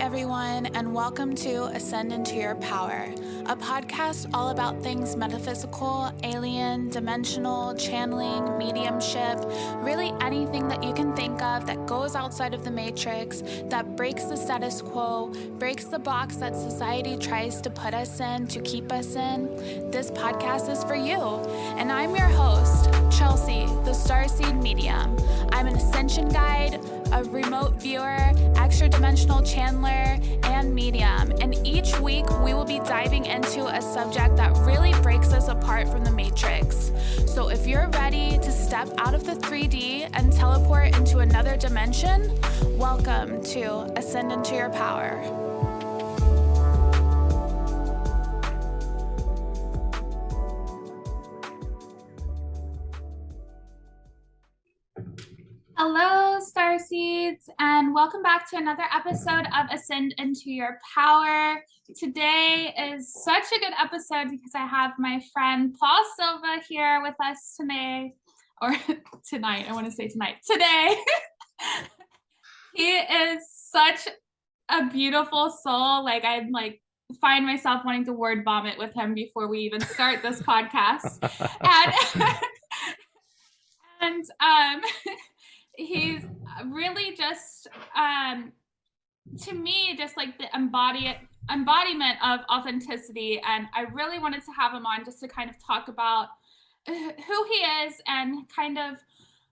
everyone, and welcome to Ascend Into Your Power, a podcast all about things metaphysical, alien, dimensional, channeling, mediumship, really anything that you can think of that goes outside of the matrix, that breaks the status quo, breaks the box that society tries to put us in to keep us in. This podcast is for you, and I'm your host, Chelsea, the Starseed Medium. I'm an ascension guide, a remote viewer, extra-dimensional channeler, and medium. And each week, we will be diving into a subject that really breaks us apart from the matrix. So if you're ready to step out of the 3D and teleport into another dimension, welcome to Ascend Into Your Power. Hello, Starseeds, and welcome back to another episode of Ascend Into Your Power. Today is such a good episode because I have my friend Paul Silva here with us today, or tonight, I want to say tonight, today. He is such a beautiful soul. I find myself wanting to word vomit with him before we even start this podcast. And he's really just, to me, just like the embodiment of authenticity. And I really wanted to have him on just to kind of talk about who he is and kind of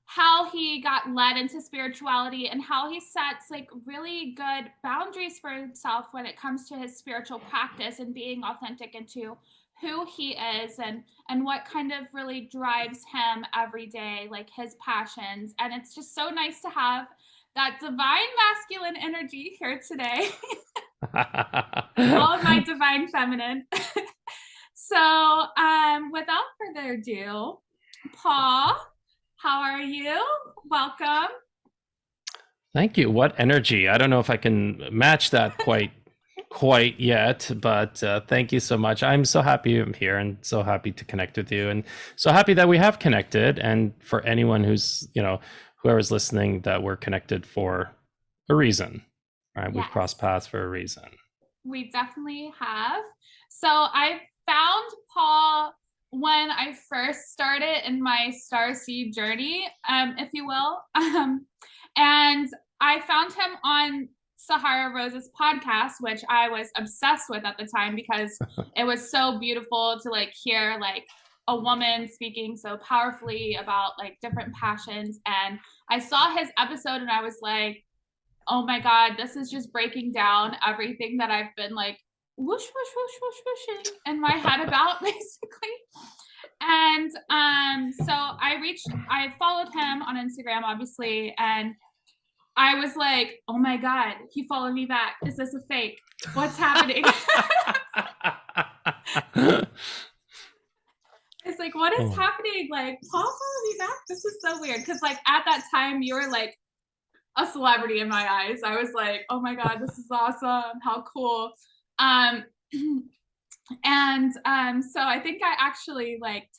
how he got led into spirituality and how he sets like really good boundaries for himself when it comes to his spiritual practice and being authentic into who he is and what kind of really drives him every day, like his passions. And it's just so nice to have that divine masculine energy here today. All of my divine feminine. So without further ado, Paul, how are you? Welcome. Thank you. What energy. I don't know if I can match that quite yet, but thank you so much. I'm so happy I'm here and so happy to connect with you and so happy that we have connected. And for anyone who's, whoever's listening, that we're connected for a reason, right? Yes. We've crossed paths for a reason. We definitely have. So I found Paul when I first started in my starseed journey, if you will. And I found him on Sahara Rose's podcast, which I was obsessed with at the time because it was so beautiful to like hear like a woman speaking so powerfully about like different passions. And I saw his episode and I was like, oh my God, this is just breaking down everything that I've been like whoosh, whoosh, whoosh, whoosh, whooshing in my head about basically. And so I followed him on Instagram, obviously, and I was like, oh my God, he followed me back. Is this a fake? What's happening? It's like, what is happening? Like, Paul followed me back? This is so weird. Because like at that time, you were like a celebrity in my eyes. I was like, oh my God, this is awesome. How cool. So I think I actually like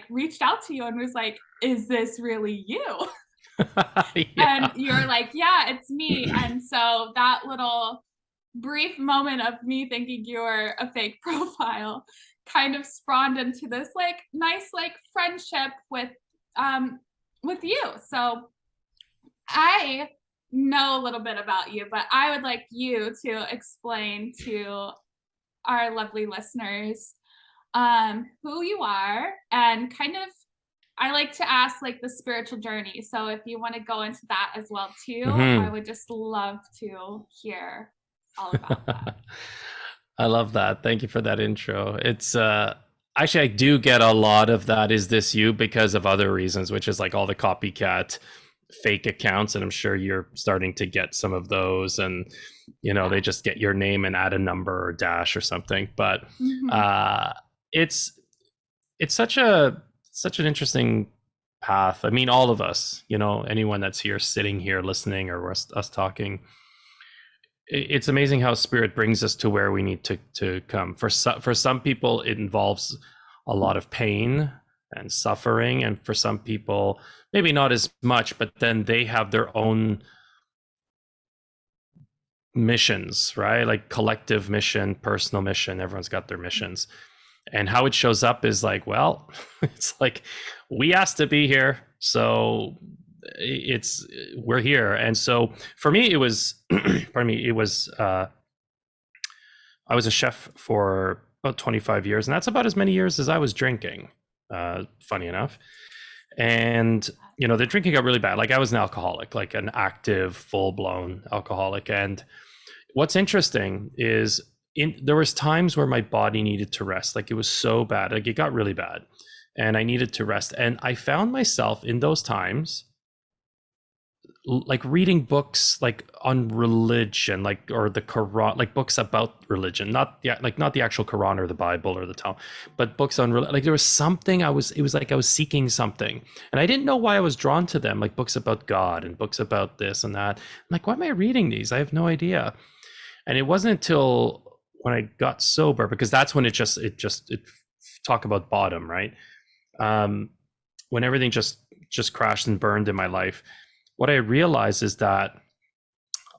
reached out to you and was like, is this really you? Yeah. And you're like, yeah, it's me. And so that little brief moment of me thinking you were a fake profile kind of spawned into this like nice like friendship with you. So I know a little bit about you, but I would like you to explain to our lovely listeners who you are and kind of, I like to ask like the spiritual journey. So if you want to go into that as well too, I would just love to hear all about that. I love that. Thank you for that intro. It's actually, I do get a lot of that. Is this you? Because of other reasons, which is like all the copycat fake accounts. And I'm sure you're starting to get some of those and, they just get your name and add a number or dash or something. But it's such an interesting path. I mean, all of us, anyone that's here, sitting here, listening, or us talking, it's amazing how spirit brings us to where we need to come. For some people, it involves a lot of pain and suffering. And for some people, maybe not as much, but then they have their own missions, right? Like collective mission, personal mission. Everyone's got their missions. And how it shows up is like, well, it's like we asked to be here, so we're here. And so for me, it was, pardon me, it was I was a chef for about 25 years, and that's about as many years as I was drinking. Funny enough, and the drinking got really bad. Like I was an alcoholic, like an active, full-blown alcoholic. And what's interesting is there was times where my body needed to rest. Like it was so bad, like it got really bad, and I needed to rest. And I found myself in those times like reading books like on religion, like, or the Quran, like books about religion, not the actual Quran or the Bible or the Talmud, but books on like there was something it was like I was seeking something, and I didn't know why I was drawn to them, like books about God and books about this and that. I'm like, why am I reading these? I have no idea. And it wasn't until when I got sober, because that's when it talk about bottom, right? When everything just crashed and burned in my life, what I realized is that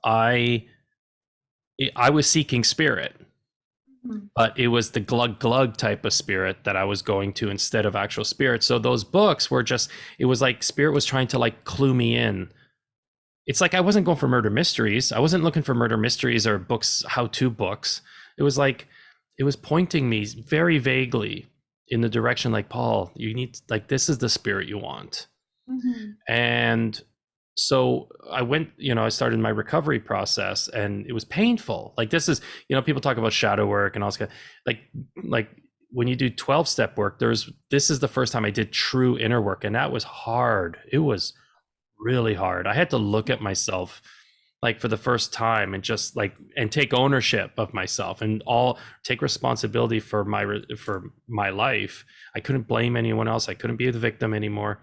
I was seeking spirit, but it was the glug glug type of spirit that I was going to instead of actual spirit. So those books were it was like spirit was trying to like clue me in. It's like I wasn't going for murder mysteries. I wasn't looking for murder mysteries or books, how-to books. It was like, it was pointing me very vaguely in the direction like, Paul, you need, like, this is the spirit you want. And so I went, I started my recovery process, and it was painful. Like this is, people talk about shadow work and all this, like when you do 12-step work, this is the first time I did true inner work, and that was hard. It was really hard. I had to look at myself like for the first time and just like, and take ownership of myself and take responsibility for my life. I couldn't blame anyone else. I couldn't be the victim anymore.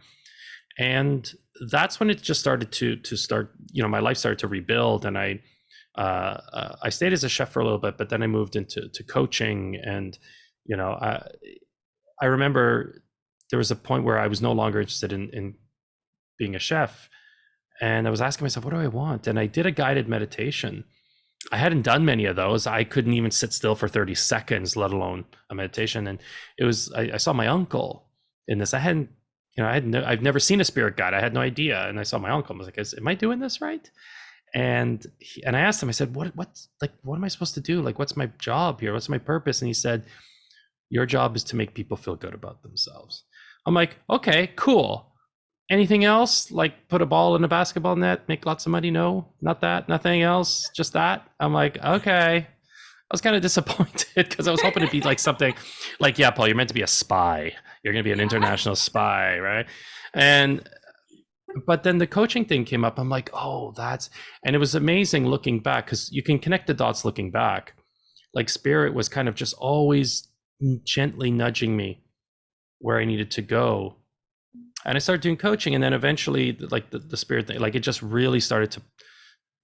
And that's when it just started to start, my life started to rebuild. And I stayed as a chef for a little bit, but then I moved into coaching. And, I remember there was a point where I was no longer interested in being a chef. And I was asking myself, what do I want? And I did a guided meditation. I hadn't done many of those. I couldn't even sit still for 30 seconds, let alone a meditation. And it was, I saw my uncle in this. I've never seen a spirit guide. I had no idea. And I saw my uncle. I was like, am I doing this right? And I asked him, I said, what am I supposed to do? Like, what's my job here? What's my purpose? And he said, your job is to make people feel good about themselves. I'm like, okay, cool. Anything else? Like put a ball in a basketball net, make lots of money? No, not that, nothing else, just that. I'm like, okay. I was kind of disappointed because I was hoping to be like something like, yeah, Paul, you're meant to be a spy. You're going to be an international spy, right? But then the coaching thing came up. I'm like, oh, and it was amazing looking back, because you can connect the dots looking back. Like spirit was kind of just always gently nudging me where I needed to go. And I started doing coaching, and then eventually like the spirit thing, like it just really started to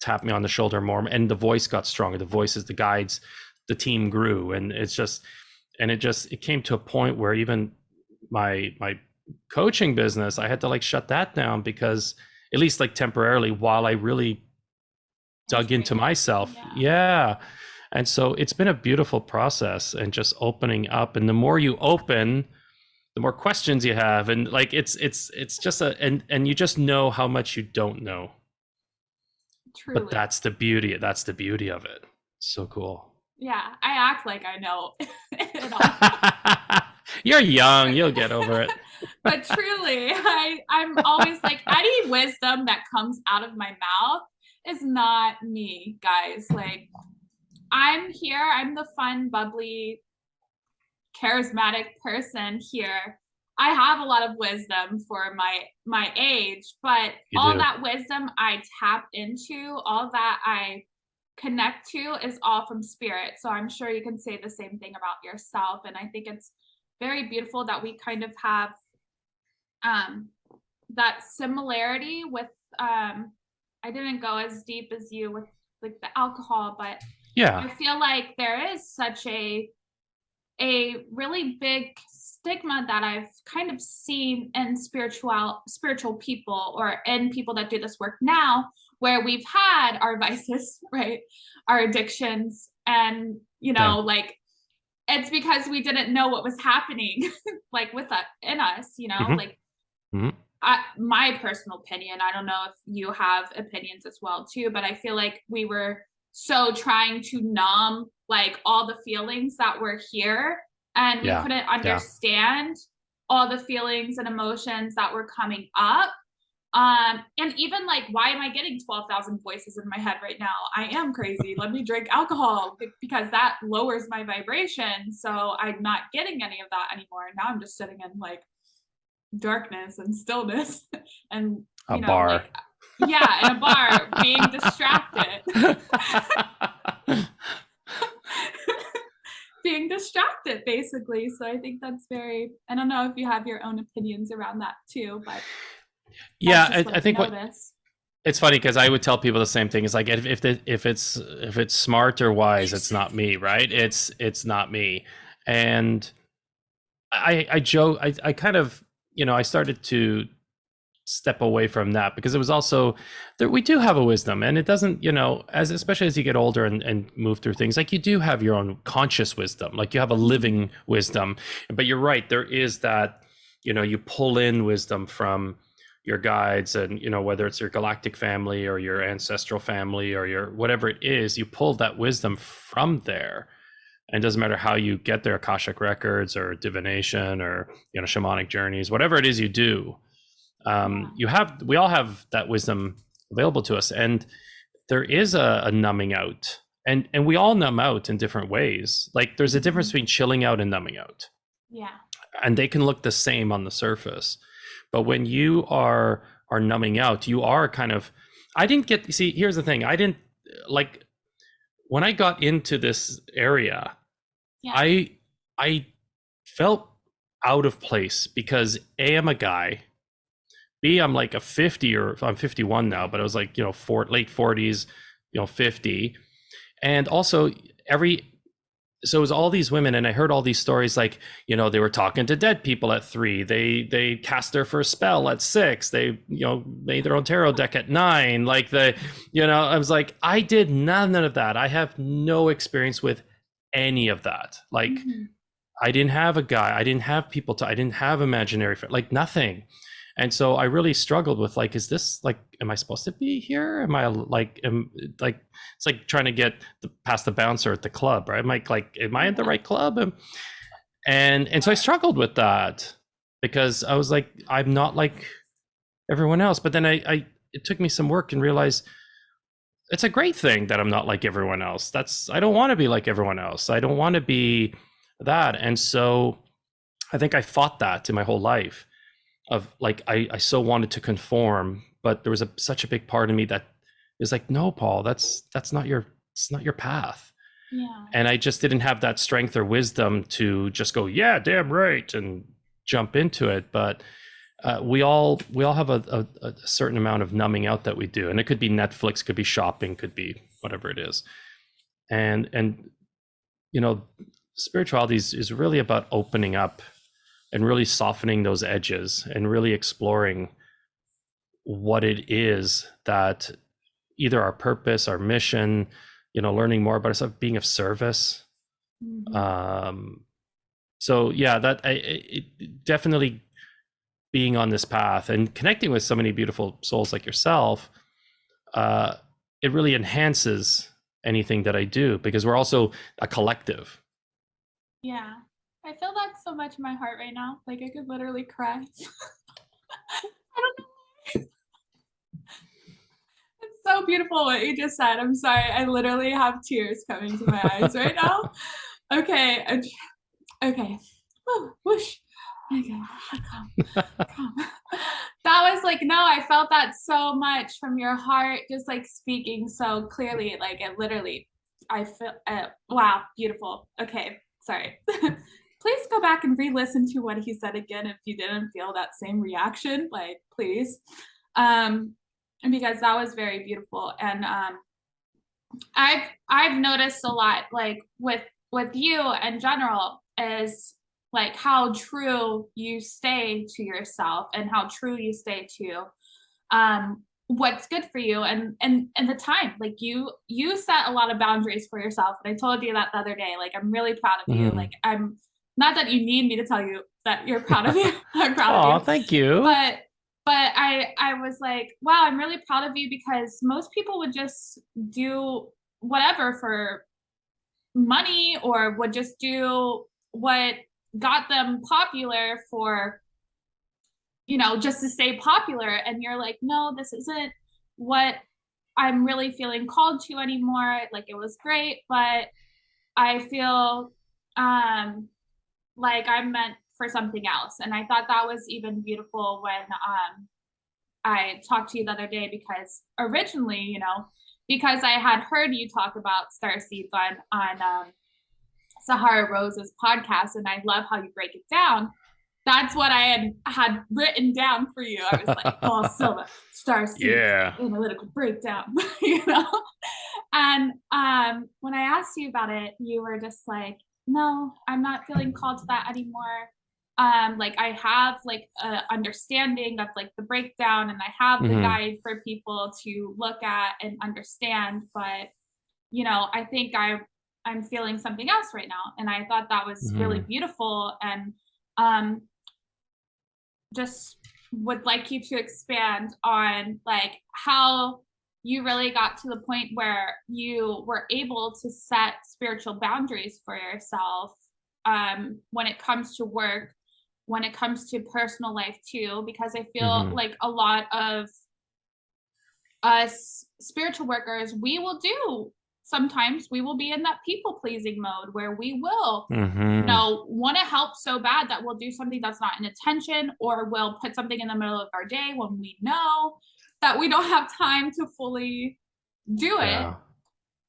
tap me on the shoulder more, and the voice got stronger. The voices, the guides, the team grew, and it came to a point where even my coaching business, I had to like shut that down, because at least like temporarily, while I really dug into myself. Yeah. And so it's been a beautiful process, and just opening up, and the more you open, the more questions you have, and like it's just and you just know how much you don't know. Truly. But that's the beauty of it. So cool. Yeah, I act like I know it all. You're young, you'll get over it. But truly, I'm always like, any wisdom that comes out of my mouth is not me, guys. Like, I'm here, I'm the fun, bubbly, charismatic person here. I have a lot of wisdom for my age, but all that wisdom I tap into, all that I connect to, is all from spirit. So I'm sure you can say the same thing about yourself. And I think it's very beautiful that we kind of have that similarity with I didn't go as deep as you with like the alcohol, but yeah, I feel like there is such a really big stigma that I've kind of seen in spiritual people, or in people that do this work now, where we've had our vices, right? Our addictions, and, you know, like, it's because we didn't know what was happening, like, with that in us, you know, Hmm. like, Hmm. my personal opinion, I don't know if you have opinions as well too, but I feel like we were so trying to numb like all the feelings that were here, and we Yeah. couldn't Yeah. understand all the feelings and emotions that were coming up. And even like, why am I getting 12,000 voices in my head right now? I am crazy. Let me drink alcohol because that lowers my vibration. So I'm not getting any of that anymore. Now I'm just sitting in like darkness and stillness and, A you know, like, bar. yeah, in a bar being distracted. Being distracted basically. So I think that's very, I don't know if you have your own opinions around that too, but Yeah, that's just what I I've think what noticed. it's funny because I would tell people the same thing. It's like if it's smart or wise, it's not me, right? It's not me. And I joke. I kind of, you know, I started to step away from that because it was also that we do have a wisdom, and it doesn't, you know, as especially as you get older and move through things, like you do have your own conscious wisdom, like you have a living wisdom. But you're right, there is that, you know, you pull in wisdom from your guides, and you know, whether it's your galactic family or your ancestral family or your whatever it is, you pull that wisdom from there. And it doesn't matter how you get there, akashic records or divination or, you know, shamanic journeys, whatever it is you do, Yeah. we all have that wisdom available to us. And there is a numbing out, and we all numb out in different ways. Like there's a difference between chilling out and numbing out, Yeah. and they can look the same on the surface. But when you are numbing out, you are kind of, I didn't get, see, here's the thing, I didn't, like, when I got into this area, Yeah. I felt out of place because A, I'm a guy. B, I'm like a 50, or I'm 51 now, but I was like, you know, late 40s, you know, 50. And also so it was all these women, and I heard all these stories, like, you know, they were talking to dead people at 3. They cast their first spell at 6. They, you know, made their own tarot deck at 9. Like you know, I was like, I did none of that. I have no experience with any of that. Like, Mm-hmm. I didn't have a guy. I didn't have people I didn't have imaginary friends, like nothing. And so I really struggled with, like, is this like, am I supposed to be here? Am I like, it's like trying to get past the bouncer at the club, right? I'm like, am I at the right club? And so I struggled with that because I was like, I'm not like everyone else. But then it took me some work and realized it's a great thing that I'm not like everyone else. I don't want to be like everyone else. I don't want to be that. And so I think I fought that in my whole life, of like, I so wanted to conform, but there was such a big part of me that is like, no, Paul, it's not your path. Yeah. And I just didn't have that strength or wisdom to just go, yeah, damn right, and jump into it. But we all have a certain amount of numbing out that we do, and it could be Netflix, could be shopping, could be whatever it is. And you know, spirituality is really about opening up and really softening those edges and really exploring what it is that either our purpose, our mission, you know, learning more about ourselves, being of service. Mm-hmm. So yeah, definitely being on this path and connecting with so many beautiful souls like yourself, uh, it really enhances anything that I do, because we're also a collective. Yeah. I feel that so much in my heart right now. Like I could literally cry. I don't know. It's so beautiful what you just said. I'm sorry. I literally have tears coming to my eyes right now. Okay. Okay. Woo, whoosh. Okay. Calm. Calm. That was like, no, I felt that so much from your heart, just like speaking so clearly. Like it literally, I feel, wow, beautiful. Okay. Sorry. Please go back and re-listen to what he said again if you didn't feel that same reaction, like please. And because that was very beautiful. And I've noticed a lot, like with you in general, is like how true you stay to yourself and how true you stay to what's good for you, and the time. Like you set a lot of boundaries for yourself, and I told you that the other day. Like, I'm really proud of you. Mhm. Like, I'm not that you need me to tell you that you're proud of you. I'm proud of Oh, you, thank you. but I was like, wow, I'm really proud of you, because most people would just do whatever for money, or would just do what got them popular for, just to stay popular. And you're like, no, this isn't what I'm really feeling called to anymore. Like, it was great, but I feel like I'm meant for something else. And I thought that was even beautiful when I talked to you the other day, because originally, because I had heard you talk about star seeds on Sahara Rose's podcast, and I love how you break it down. That's what I had written down for you. I was like, Paul Silva, star seeds, Yeah. analytical breakdown, you know. And when I asked you about it, you were just like, no, I'm not feeling called to that anymore. Like, I have like a understanding of like the breakdown, and I have the Mhm. guide for people to look at and understand, but I think I'm feeling something else right now. And I thought that was really Mhm. beautiful, and um just would like you to expand on like how you really got to the point where you were able to set spiritual boundaries for yourself, when it comes to work, when it comes to personal life too, because I feel Mhm. like a lot of us spiritual workers, sometimes we will be in that people pleasing mode where we will Mhm. want to help so bad that we'll do something that's not in attention, or we'll put something in the middle of our day when we know that we don't have time to fully do it.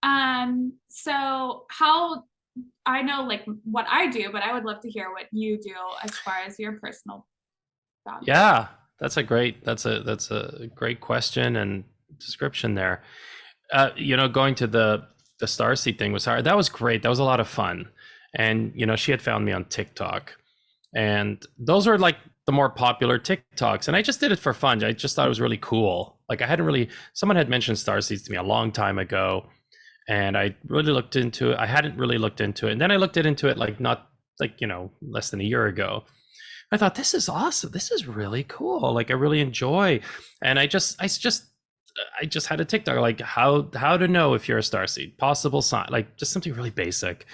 Yeah. So how, I know like what I do, but I would love to hear what you do as far as your personal boundaries. Yeah. That's a great question and description there. Going to the starseed thing was hard. That was great. That was a lot of fun. And she had found me on TikTok, and those are like the more popular TikToks. And I just did it for fun. I just thought it was really cool. Like, someone had mentioned starseeds to me a long time ago, and I really looked into it. I hadn't really looked into it, and then I looked into it like not like less than a year ago. I thought, this is awesome. This is really cool. Like, I really enjoy, and I just had a TikTok like how to know if you're a starseed, possible sign, like just something really basic,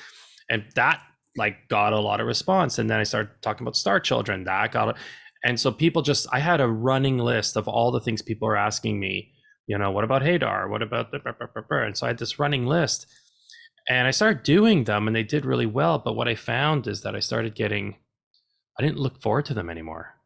and that like got a lot of response. And then I started talking about star children. That got it, and so I had a running list of all the things people are asking me. What about Hadar? What about the and so I had this running list, and I started doing them, and they did really well. But what I found is that I didn't look forward to them anymore.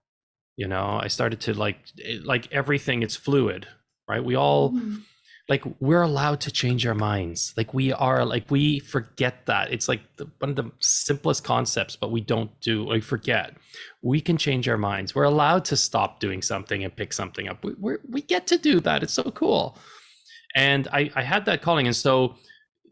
I started to like everything, it's fluid, right? We all, Mhm. like, we're allowed to change our minds. Like, we forget that. It's like one of the simplest concepts, but we forget. We can change our minds. We're allowed to stop doing something and pick something up. We get to do that. It's so cool. And I had that calling. And so,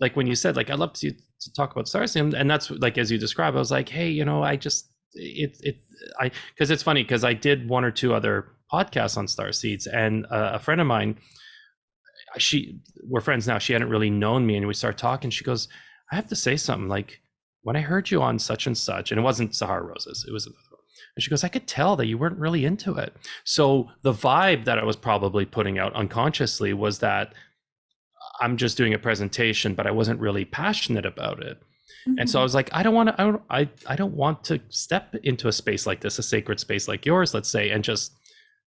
like, when you said, like, I'd love to talk about stars, and that's like, as you describe, I was like, hey, I just, because it's funny, because I did one or two other podcasts on star seeds, and a friend of mine, we're friends now, she hadn't really known me, and we started talking. She goes, I have to say something, like, when I heard you on such and such, and it wasn't Sahara Roses, it was another one. And she goes, I could tell that you weren't really into it. So the vibe that I was probably putting out unconsciously was that I'm just doing a presentation, but I wasn't really passionate about it. And so I Mhm. was like, I don't want to, I don't want to step into a space like this, a sacred space like yours, let's say, and just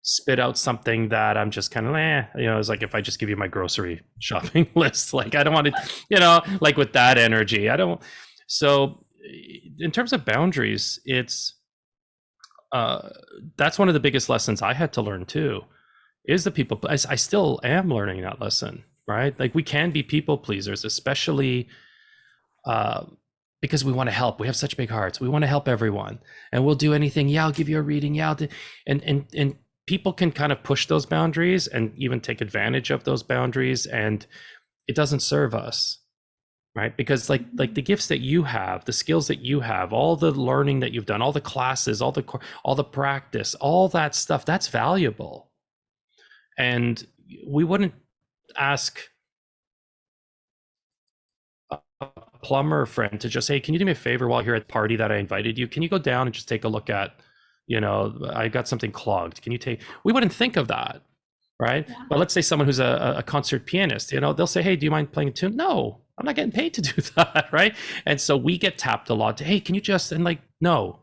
spit out something that I'm just kind of, it's like if I just give you my grocery shopping list, like, I don't want to, like, with that energy, I don't. So in terms of boundaries, uh, that's one of the biggest lessons I had to learn too, is the people, I still am learning that lesson, right? Like, we can be people pleasers, especially uh, because we want to help. We have such big hearts. We want to help everyone, and we'll do anything. Yeah, I'll give you a reading. Yeah, and people can kind of push those boundaries and even take advantage of those boundaries, and it doesn't serve us, right? Because like the gifts that you have, the skills that you have, all the learning that you've done, all the classes, all the practice, all that stuff, that's valuable. And we wouldn't ask a plumber friend to just, hey, can you do me a favor while you're at the party that I invited you? Can you go down and just take a look at, I got something clogged. Can you take? We wouldn't think of that, right? Yeah. But let's say someone who's a concert pianist, they'll say, hey, do you mind playing a tune? No, I'm not getting paid to do that, right? And so we get tapped a lot to, hey, can you just, and like, no.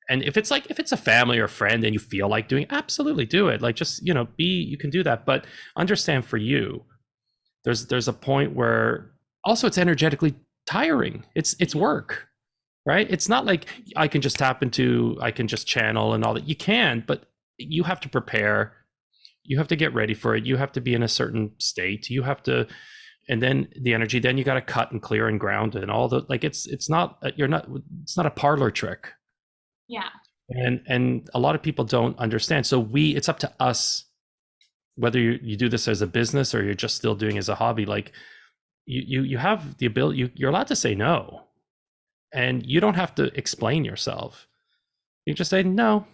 And if it's a family or friend and you feel like doing, absolutely do it. Like, just, you can do that. But understand, for you, there's a point where also it's energetically tiring. It's work, right? It's not like I can just channel and all that. You can, but you have to prepare. You have to get ready for it. You have to be in a certain state. You have to, and then the energy, then you got to cut and clear and ground and all the, like, it's not a parlor trick. Yeah. And a lot of people don't understand. So it's up to us, whether you do this as a business or you're just still doing it as a hobby. Like, you have the ability, you're allowed to say no, and you don't have to explain yourself. You just say no,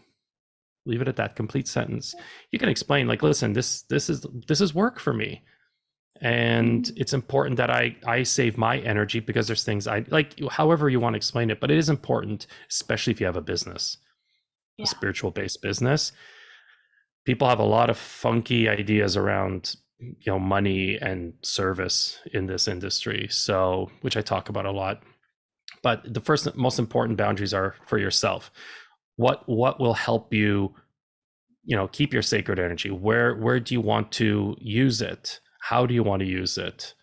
leave it at that, complete sentence. You can explain, like, listen, this is work for me, and it's important that I save my energy because there's things I like, however you want to explain it. But it is important, especially if you have a business, a spiritual based business. People have a lot of funky ideas around money and service in this industry, so, which I talk about a lot. But the first most important boundaries are for yourself. What will help you keep your sacred energy? Where do you want to use it? How do you want to use it?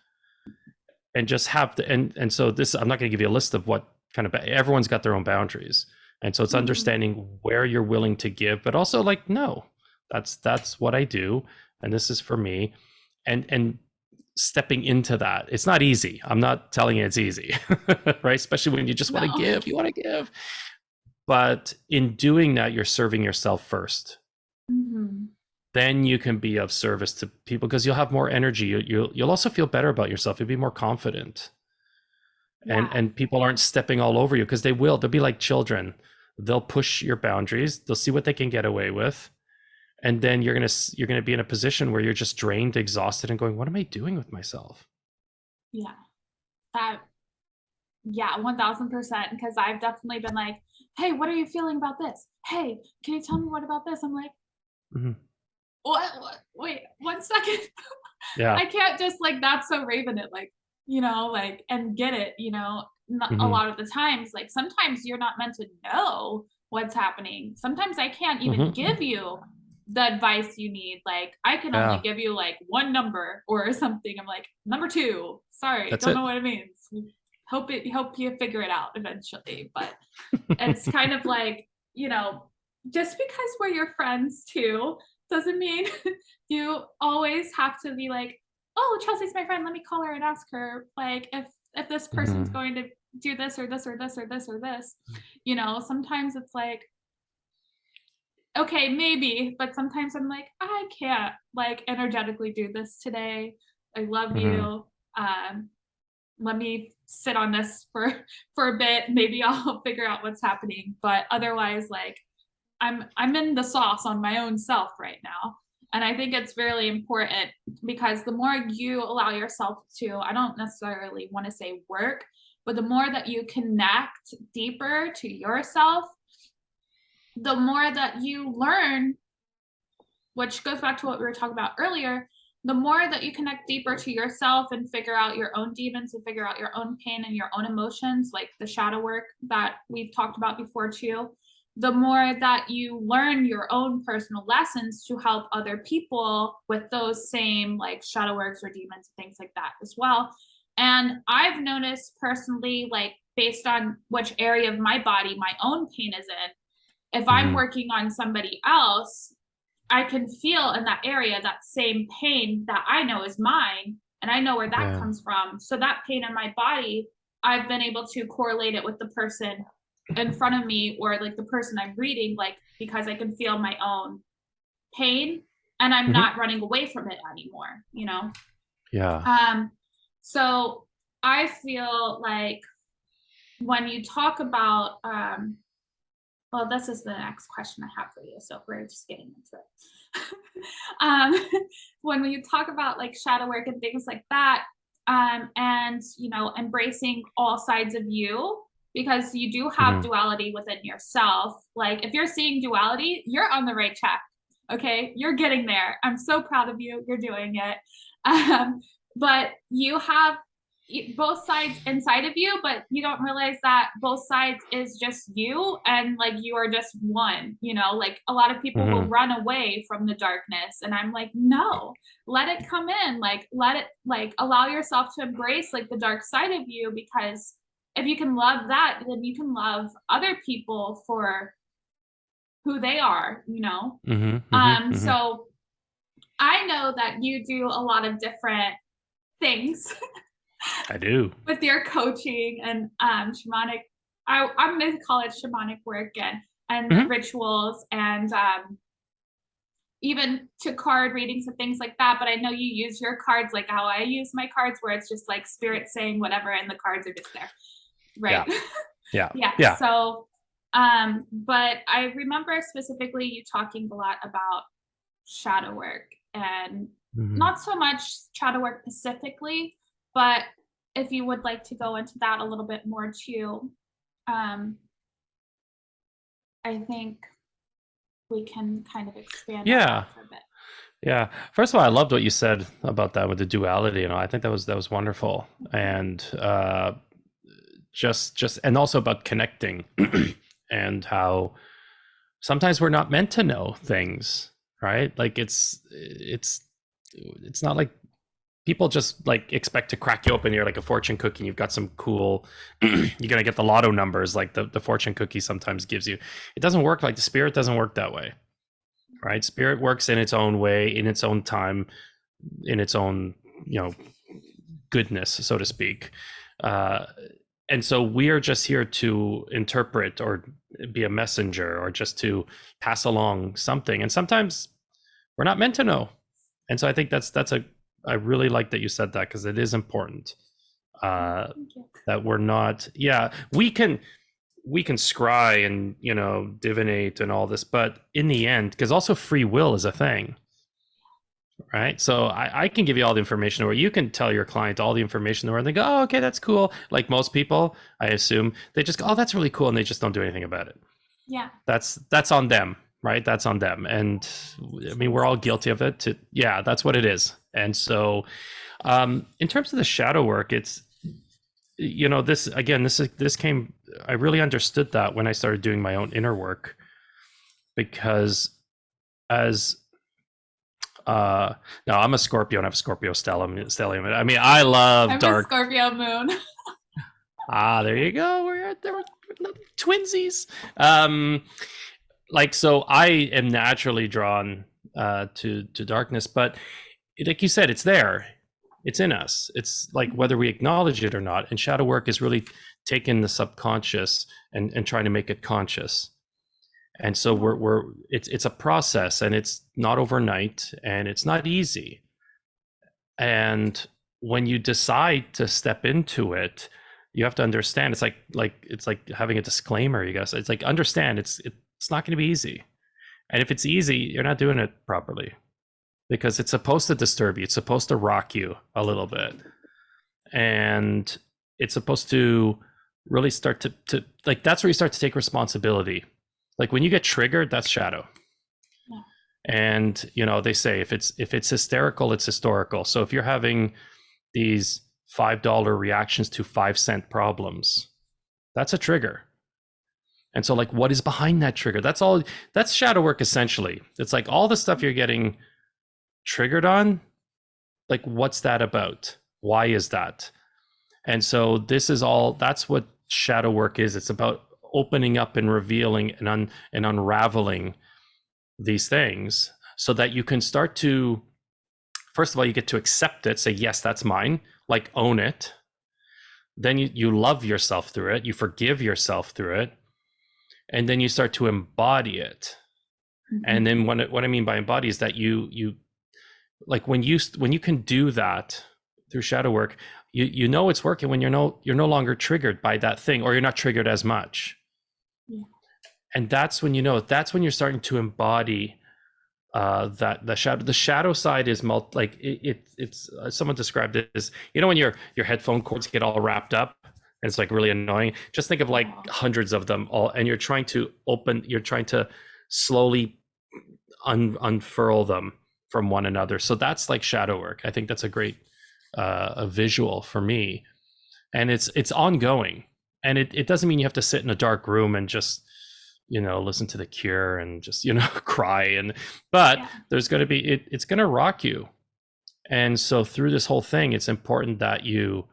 And just have to, and so this, I'm not going to give you a list of what kind of, everyone's got their own boundaries. And so it's understanding where you're willing to give, but also, like, no, that's what I do, and this is for me. And stepping into that, it's not easy. I'm not telling you it's easy, right? Especially when you just want to give, you want to give. But in doing that, you're serving yourself first. Then you can be of service to people because you'll have more energy. You'll also feel better about yourself. You'll be more confident. And people aren't stepping all over you, because they'll be like children. They'll push your boundaries. They'll see what they can get away with. And then you're gonna be in a position where you're just drained, exhausted, and going, what am I doing with myself? Yeah. 1000%. Because I've definitely been like, hey, what are you feeling about this? Hey, can you tell me what about this? I'm like, what? Wait, 1 second. Yeah. I can't just, like, that's so Raven it, like, like, and get it, a lot of the times, like, sometimes you're not meant to know what's happening. Sometimes I can't even give you the advice you need. Like, I can only give you, like, one number or something. I'm like, number 2, sorry, don't know what it means. Hope you figure it out eventually. But it's kind of like, just because we're your friends too doesn't mean you always have to be like, oh, Chelsea's my friend, let me call her and ask her, like, if this person's going to do this or this or this or this or this. Sometimes it's like, okay, maybe, but sometimes I'm like, I can't, like, energetically do this today. I love you. Let me sit on this for a bit. Maybe I'll figure out what's happening. But otherwise, like, I'm in the sauce on my own self right now. And I think it's really important, because the more you allow yourself to, I don't necessarily want to say work, but the more that you connect deeper to yourself, the more that you learn, which goes back to what we were talking about earlier, the more that you connect deeper to yourself and figure out your own demons and figure out your own pain and your own emotions, like the shadow work that we've talked about before too, the more that you learn your own personal lessons to help other people with those same, like, shadow works or demons and things like that as well. And I've noticed personally, like, based on which area of my body my own pain is in, if I'm working on somebody else, I can feel in that area that same pain that I know is mine, and I know where that comes from. So that pain in my body, I've been able to correlate it with the person in front of me, or, like, the person I'm reading, like, because I can feel my own pain and I'm not running away from it anymore, Yeah. So I feel like when you talk about, well, this is the next question I have for you, so we're just getting into it. um, when we talk about like shadow work and things like that, and you know, embracing all sides of you, because you do have Hmm. duality within yourself. Like if you're seeing duality, you're on the right track. Okay, you're getting there. I'm so proud of you. You're doing it. Um, but you have both sides inside of you, but you don't realize that both sides is just you, and like you are just one, you know. Like a lot of people will Hmm. run away from the darkness, and I'm like, no, let it come in. Like let it, like allow yourself to embrace like the dark side of you, because if you can love that, then you can love other people for who they are, you know. Hmm. Hmm. Hmm. So I know that you do a lot of different things I do. with your coaching and shamanic. I'm gonna call it shamanic work and Hmm. rituals, and even to card readings and things like that. But I know you use your cards like how I use my cards, where it's just like spirit saying whatever, and the cards are just there, right? Yeah. Yeah. Yeah. Yeah. So, but I remember specifically you talking a lot about shadow work, and Hmm. not so much shadow work specifically, but if you would like to go into that a little bit more too, um, I think we can kind of expand on Yeah. that for a bit. Yeah. First of all, I loved what you said about that with the duality. You know, I think that was wonderful, and just and also about connecting, and how sometimes we're not meant to know things, right? Like it's not like people just like expect to crack you open. You're like a fortune cookie. And you've got some cool. You're gonna get the lotto numbers, like the fortune cookie sometimes gives you. It doesn't work like the spirit doesn't work that way, right? Spirit works in its own way, in its own time, in its own, you know, goodness, so to speak. Uh, and so we are just here to interpret or be a messenger or just to pass along something. And sometimes we're not meant to know. And so I think I really like that you said that, because it is important, Thank you. that we're not, yeah, we can scry and, you know, divinate and all this, but in the end, because also free will is a thing, right? So I can give you all the information, or you can tell your client all the information, or they go, oh, okay, that's cool. Like most people, I assume they just go, oh, that's really cool, and they just don't do anything about it. Yeah. That's on them, right? That's on them. And I mean, we're all guilty of it. Yeah, that's what it is. And so, in terms of the shadow work, it's, you know, this again, this came. I really understood that when I started doing my own inner work, because as no, I'm a Scorpio and I have a Scorpio stellium. I mean, I love I'm a dark. Scorpio moon. There you go. We're twinsies. Um, like, so I am naturally drawn to darkness, but like you said, it's there. It's in us. It's like whether we acknowledge it or not. And shadow work is really taking the subconscious and trying to make it conscious. And so it's a process, and it's not overnight, and it's not easy. And when you decide to step into it, you have to understand, it's like having a disclaimer, you guys. It's like, understand it's not going to be easy. And if it's easy, you're not doing it properly, because it's supposed to disturb you. It's supposed to rock you a little bit. And it's supposed to really start to like, that's where you start to take responsibility. Like when you get triggered, that's shadow. Yeah. And you know, they say if it's hysterical, it's historical. So if you're having these $5 reactions to 5-cent problems, that's a trigger. And so, like, what is behind that trigger? That's shadow work essentially. It's like all the stuff you're getting triggered on, like, what's that about? Why is that? And so that's what shadow work is. It's about opening up and revealing and unraveling these things, so that you can start to, first of all, you get to accept it, say, yes, that's mine, like, own it. Then you love yourself through it, you forgive yourself through it, and then you start to embody it. Mm-hmm. And then what I mean by embody is that you like, when you can do that through shadow work, you know it's working when you're no longer triggered by that thing, or you're not triggered as much. Yeah. And that's when, that's when you're starting to embody that the shadow side is like it's someone described it as, you know, when your headphone cords get all wrapped up and it's like really annoying. Just think of like hundreds of them all, and you're trying to slowly unfurl them from one another. So that's like shadow work. I think that's a great a visual for me, and it's ongoing, and it doesn't mean you have to sit in a dark room and just, you know, listen to The Cure and just, you know, cry, but there's going to be it's going to rock you. And so through this whole thing, it's important that you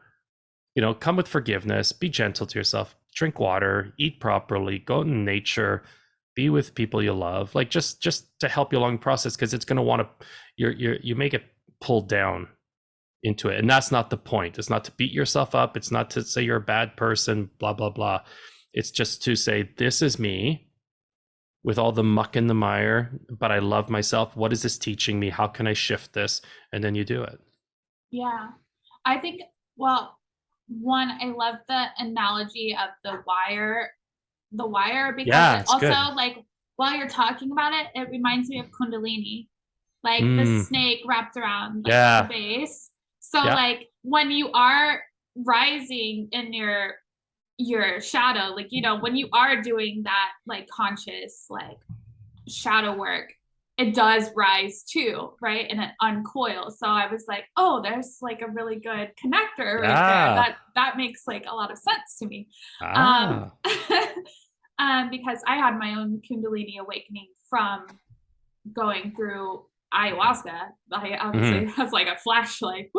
know, come with forgiveness, be gentle to yourself, drink water, eat properly, go in nature, be with people you love, like just to help you along the process, because it's going to want to you may get pulled down into it, and that's not the point. It's not to beat yourself up, it's not to say you're a bad person, blah blah blah. It's just to say, this is me with all the muck in the mire, but I love myself. What is this teaching me? How can I shift this? And then you do it. Yeah. I think, well, one, I love the analogy of the wire, because it also good. Like, while you're talking about it, it reminds me of Kundalini, like the snake wrapped around like the base. So like when you are rising in your shadow, like, you know, when you are doing that like conscious like shadow work, it does rise too, right? And it uncoils. So I was like, oh, there's like a really good connector right there. That makes like a lot of sense to me. Because I had my own Kundalini awakening from going through ayahuasca. I obviously has like a flashlight,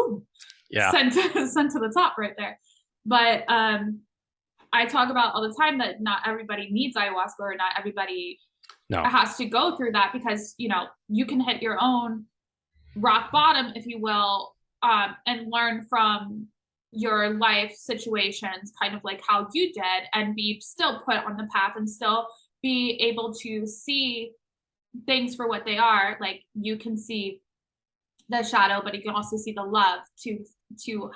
sent to the top right there. But I talk about all the time that not everybody needs ayahuasca, or not everybody has to go through that, because, you know, you can hit your own rock bottom, if you will, and learn from your life situations, kind of like how you did, and be still put on the path and still be able to see things for what they are. Like, you can see the shadow, but you can also see the love to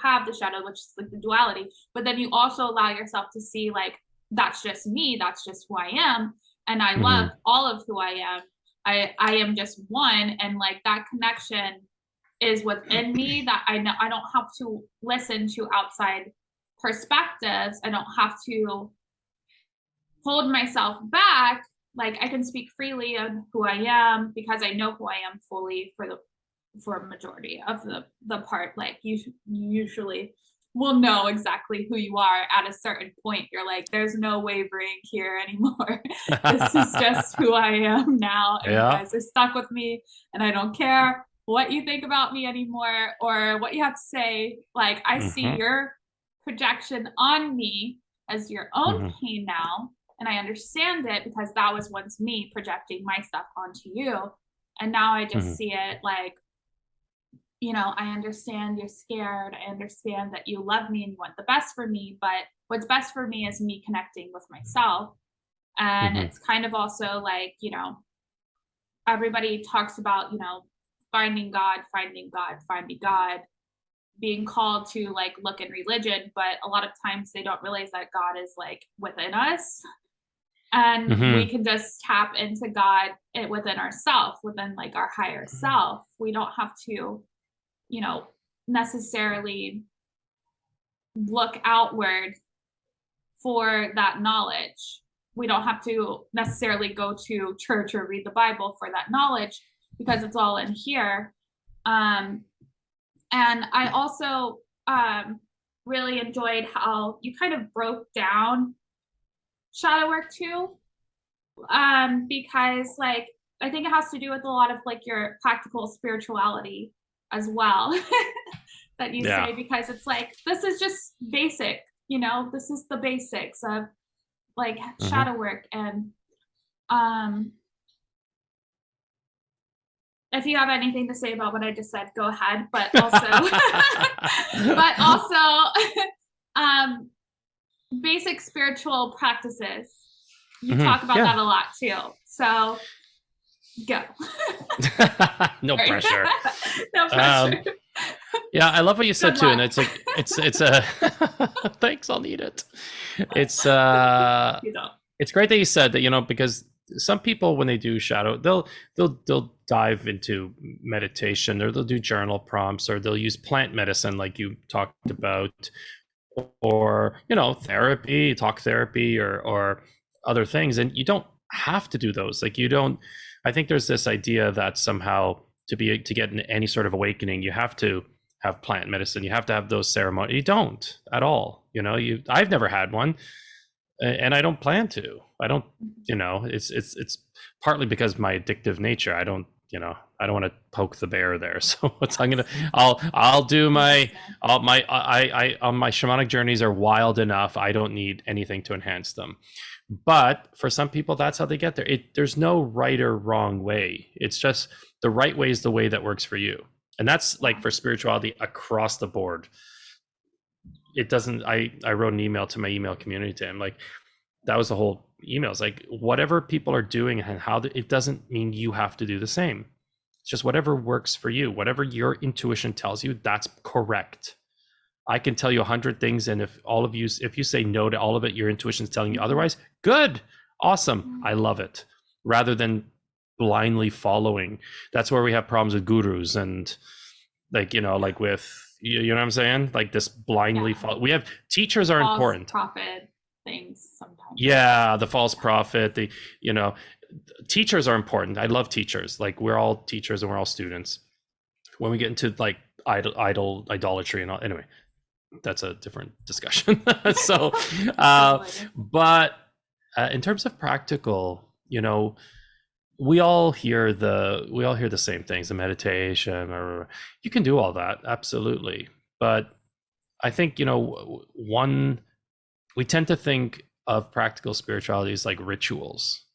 have the shadow, which is like the duality. But then you also allow yourself to see, like, that's just me, that's just who I am, and I love all of who I am. I am just one, and like that connection is within me, that I know I don't have to listen to outside perspectives. I don't have to hold myself back. Like, I can speak freely of who I am, because I know who I am fully for a majority of the part. Like, you usually will know exactly who you are at a certain point. You're like, there's no wavering here anymore. This is just who I am now, and you guys are stuck with me, and I don't care what you think about me anymore or what you have to say. Like, I see your projection on me as your own pain now, and I understand it, because that was once me projecting my stuff onto you, and now I just see it like, you know, I understand you're scared. I understand that you love me and you want the best for me, but what's best for me is me connecting with myself. And it's kind of also like, you know, everybody talks about, you know, finding God, being called to like look in religion, but a lot of times they don't realize that God is like within us. And we can just tap into God within ourselves, within like our higher self. We don't have to, you know, necessarily look outward for that knowledge. We don't have to necessarily go to church or read the Bible for that knowledge, because it's all in here. And I also really enjoyed how you kind of broke down shadow work too, because like, I think it has to do with a lot of like your practical spirituality as well, that you say, because it's like, this is just basic, you know, this is the basics of like shadow work. And if you have anything to say about what I just said, go ahead. But also basic spiritual practices, you talk about that a lot too, so go. No pressure. No pressure. Yeah, I love what you said too, and it's like it's a thanks, I'll need it. It's great that you said that, you know, because some people, when they do shadow, they'll dive into meditation, or they'll do journal prompts, or they'll use plant medicine like you talked about, or therapy, talk therapy, or other things. And you don't have to do those. Like, you don't. I think there's this idea that somehow to get any sort of awakening, you have to have plant medicine, you have to have those ceremonies. You don't at all. I've never had one, and I don't plan to. I don't. It's partly because of my addictive nature. I don't want to poke the bear there. So I'll do my shamanic journeys are wild enough. I don't need anything to enhance them. But for some people, that's how they get there. There's no right or wrong way. It's just the right way is the way that works for you. And that's like for spirituality across the board. It doesn't, I wrote an email to my email community to him. Like, that was the whole email. It's like, whatever people are doing and how it doesn't mean you have to do the same. It's just whatever works for you, whatever your intuition tells you, that's correct. I can tell you 100 things, and if you say no to all of it, your intuition's telling you otherwise, good, awesome, I love it. Rather than blindly following. That's where we have problems with gurus, and like with you know what I'm saying? Like this blindly follow. We have teachers are false important. Prophet things sometimes. Yeah, the false prophet. Teachers are important. I love teachers. Like, we're all teachers and we're all students. When we get into like idolatry and all, anyway, that's a different discussion. So, but in terms of practical, we all hear the same things, the meditation, or you can do all that, absolutely. But I think, we tend to think of practical spirituality as like rituals.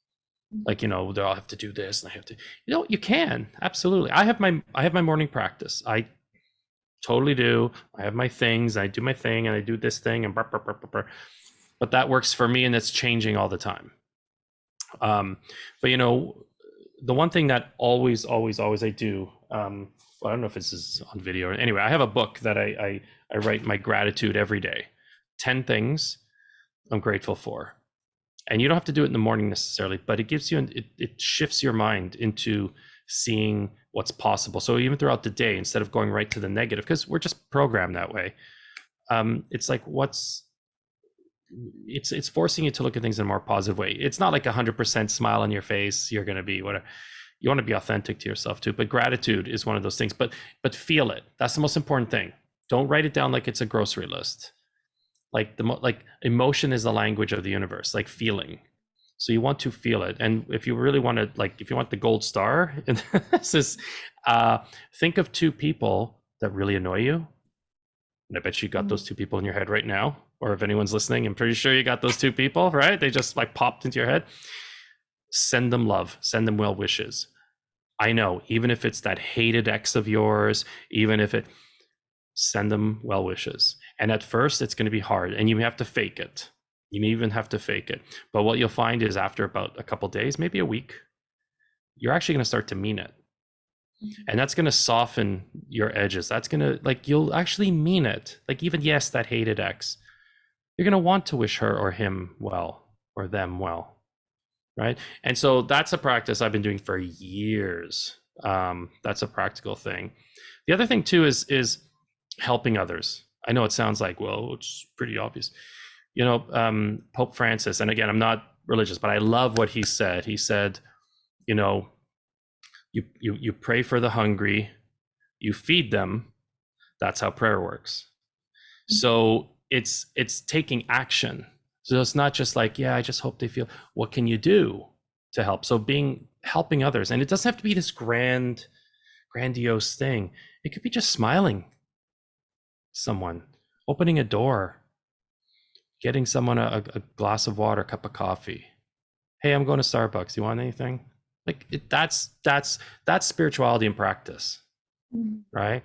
Like, I'll have to do this and I have to, you can, absolutely. I have my morning practice. I totally do. I have my things, I do my thing, and I do this thing, and but that works for me, and it's changing all the time. But the one thing that always I do, well, I don't know if this is on video or anyway, I have a book that I write my gratitude every day. 10 things I'm grateful for. And you don't have to do it in the morning necessarily, but it gives you, it shifts your mind into seeing what's possible. So even throughout the day, instead of going right to the negative, because we're just programmed that way, it's like it's forcing you to look at things in a more positive way. It's not like 100% smile on your face. You're going to be whatever. You want to be authentic to yourself too. But gratitude is one of those things. But feel it. That's the most important thing. Don't write it down like it's a grocery list. Like emotion is the language of the universe. Like feeling. So you want to feel it. And if you really want to, like, if you want the gold star, this is think of 2 people that really annoy you. And I bet you got those 2 people in your head right now. Or if anyone's listening, I'm pretty sure you got those 2 people, right? They just like popped into your head. Send them love, send them well wishes. I know, even if it's that hated ex of yours, even if send them well wishes. And at first it's going to be hard, and you have to fake it. You may even have to fake it. But what you'll find is after about a couple days, maybe a week, you're actually going to start to mean it. And that's going to soften your edges. That's going to, like, you'll actually mean it. Like, even, yes, that hated ex, you're going to want to wish her or him well, or them well, right? And so that's a practice I've been doing for years. That's a practical thing. The other thing too is helping others. I know it sounds like, well, it's pretty obvious. Pope Francis, and again, I'm not religious, but I love what he said. He said, you pray for the hungry, you feed them. That's how prayer works. So it's taking action. So it's not just like, yeah, I just hope they feel. What can you do to help? So helping others, and it doesn't have to be this grandiose thing. It could be just smiling. Someone, opening a door, getting someone a glass of water, cup of coffee. Hey, I'm going to Starbucks. You want anything? Like that's spirituality in practice, right?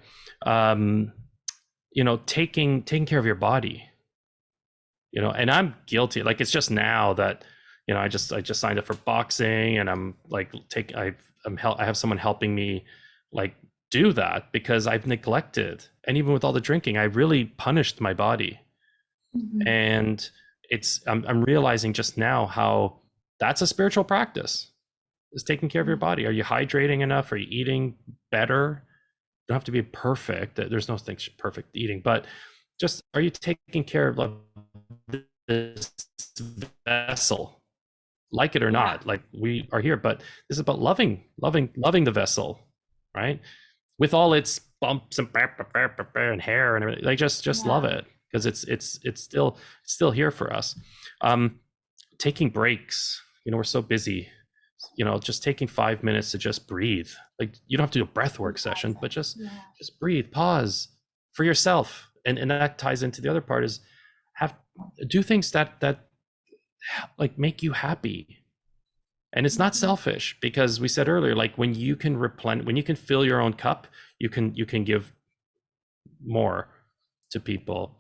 Taking care of your body. And I'm guilty. Like, it's just now that I just signed up for boxing, and I'm like I have someone helping me like do that, because I've neglected. And even with all the drinking, I really punished my body. And I'm realizing just now how that's a spiritual practice. is taking care of your body. Are you hydrating enough? Are you eating better? Don't have to be perfect. There's no thing perfect eating, but just, are you taking care of this vessel, like it or not? Like, we are here, but this is about loving the vessel, right? With all its bumps and hair and everything. Like, just love it, because it's still here for us. Taking breaks, we're so busy, just taking 5 minutes to just breathe. Like, you don't have to do a breath work session, but just breathe, pause for yourself. And that ties into the other part, is do things that like make you happy. And it's not selfish, because we said earlier, like, when you can fill your own cup, you can give more to people.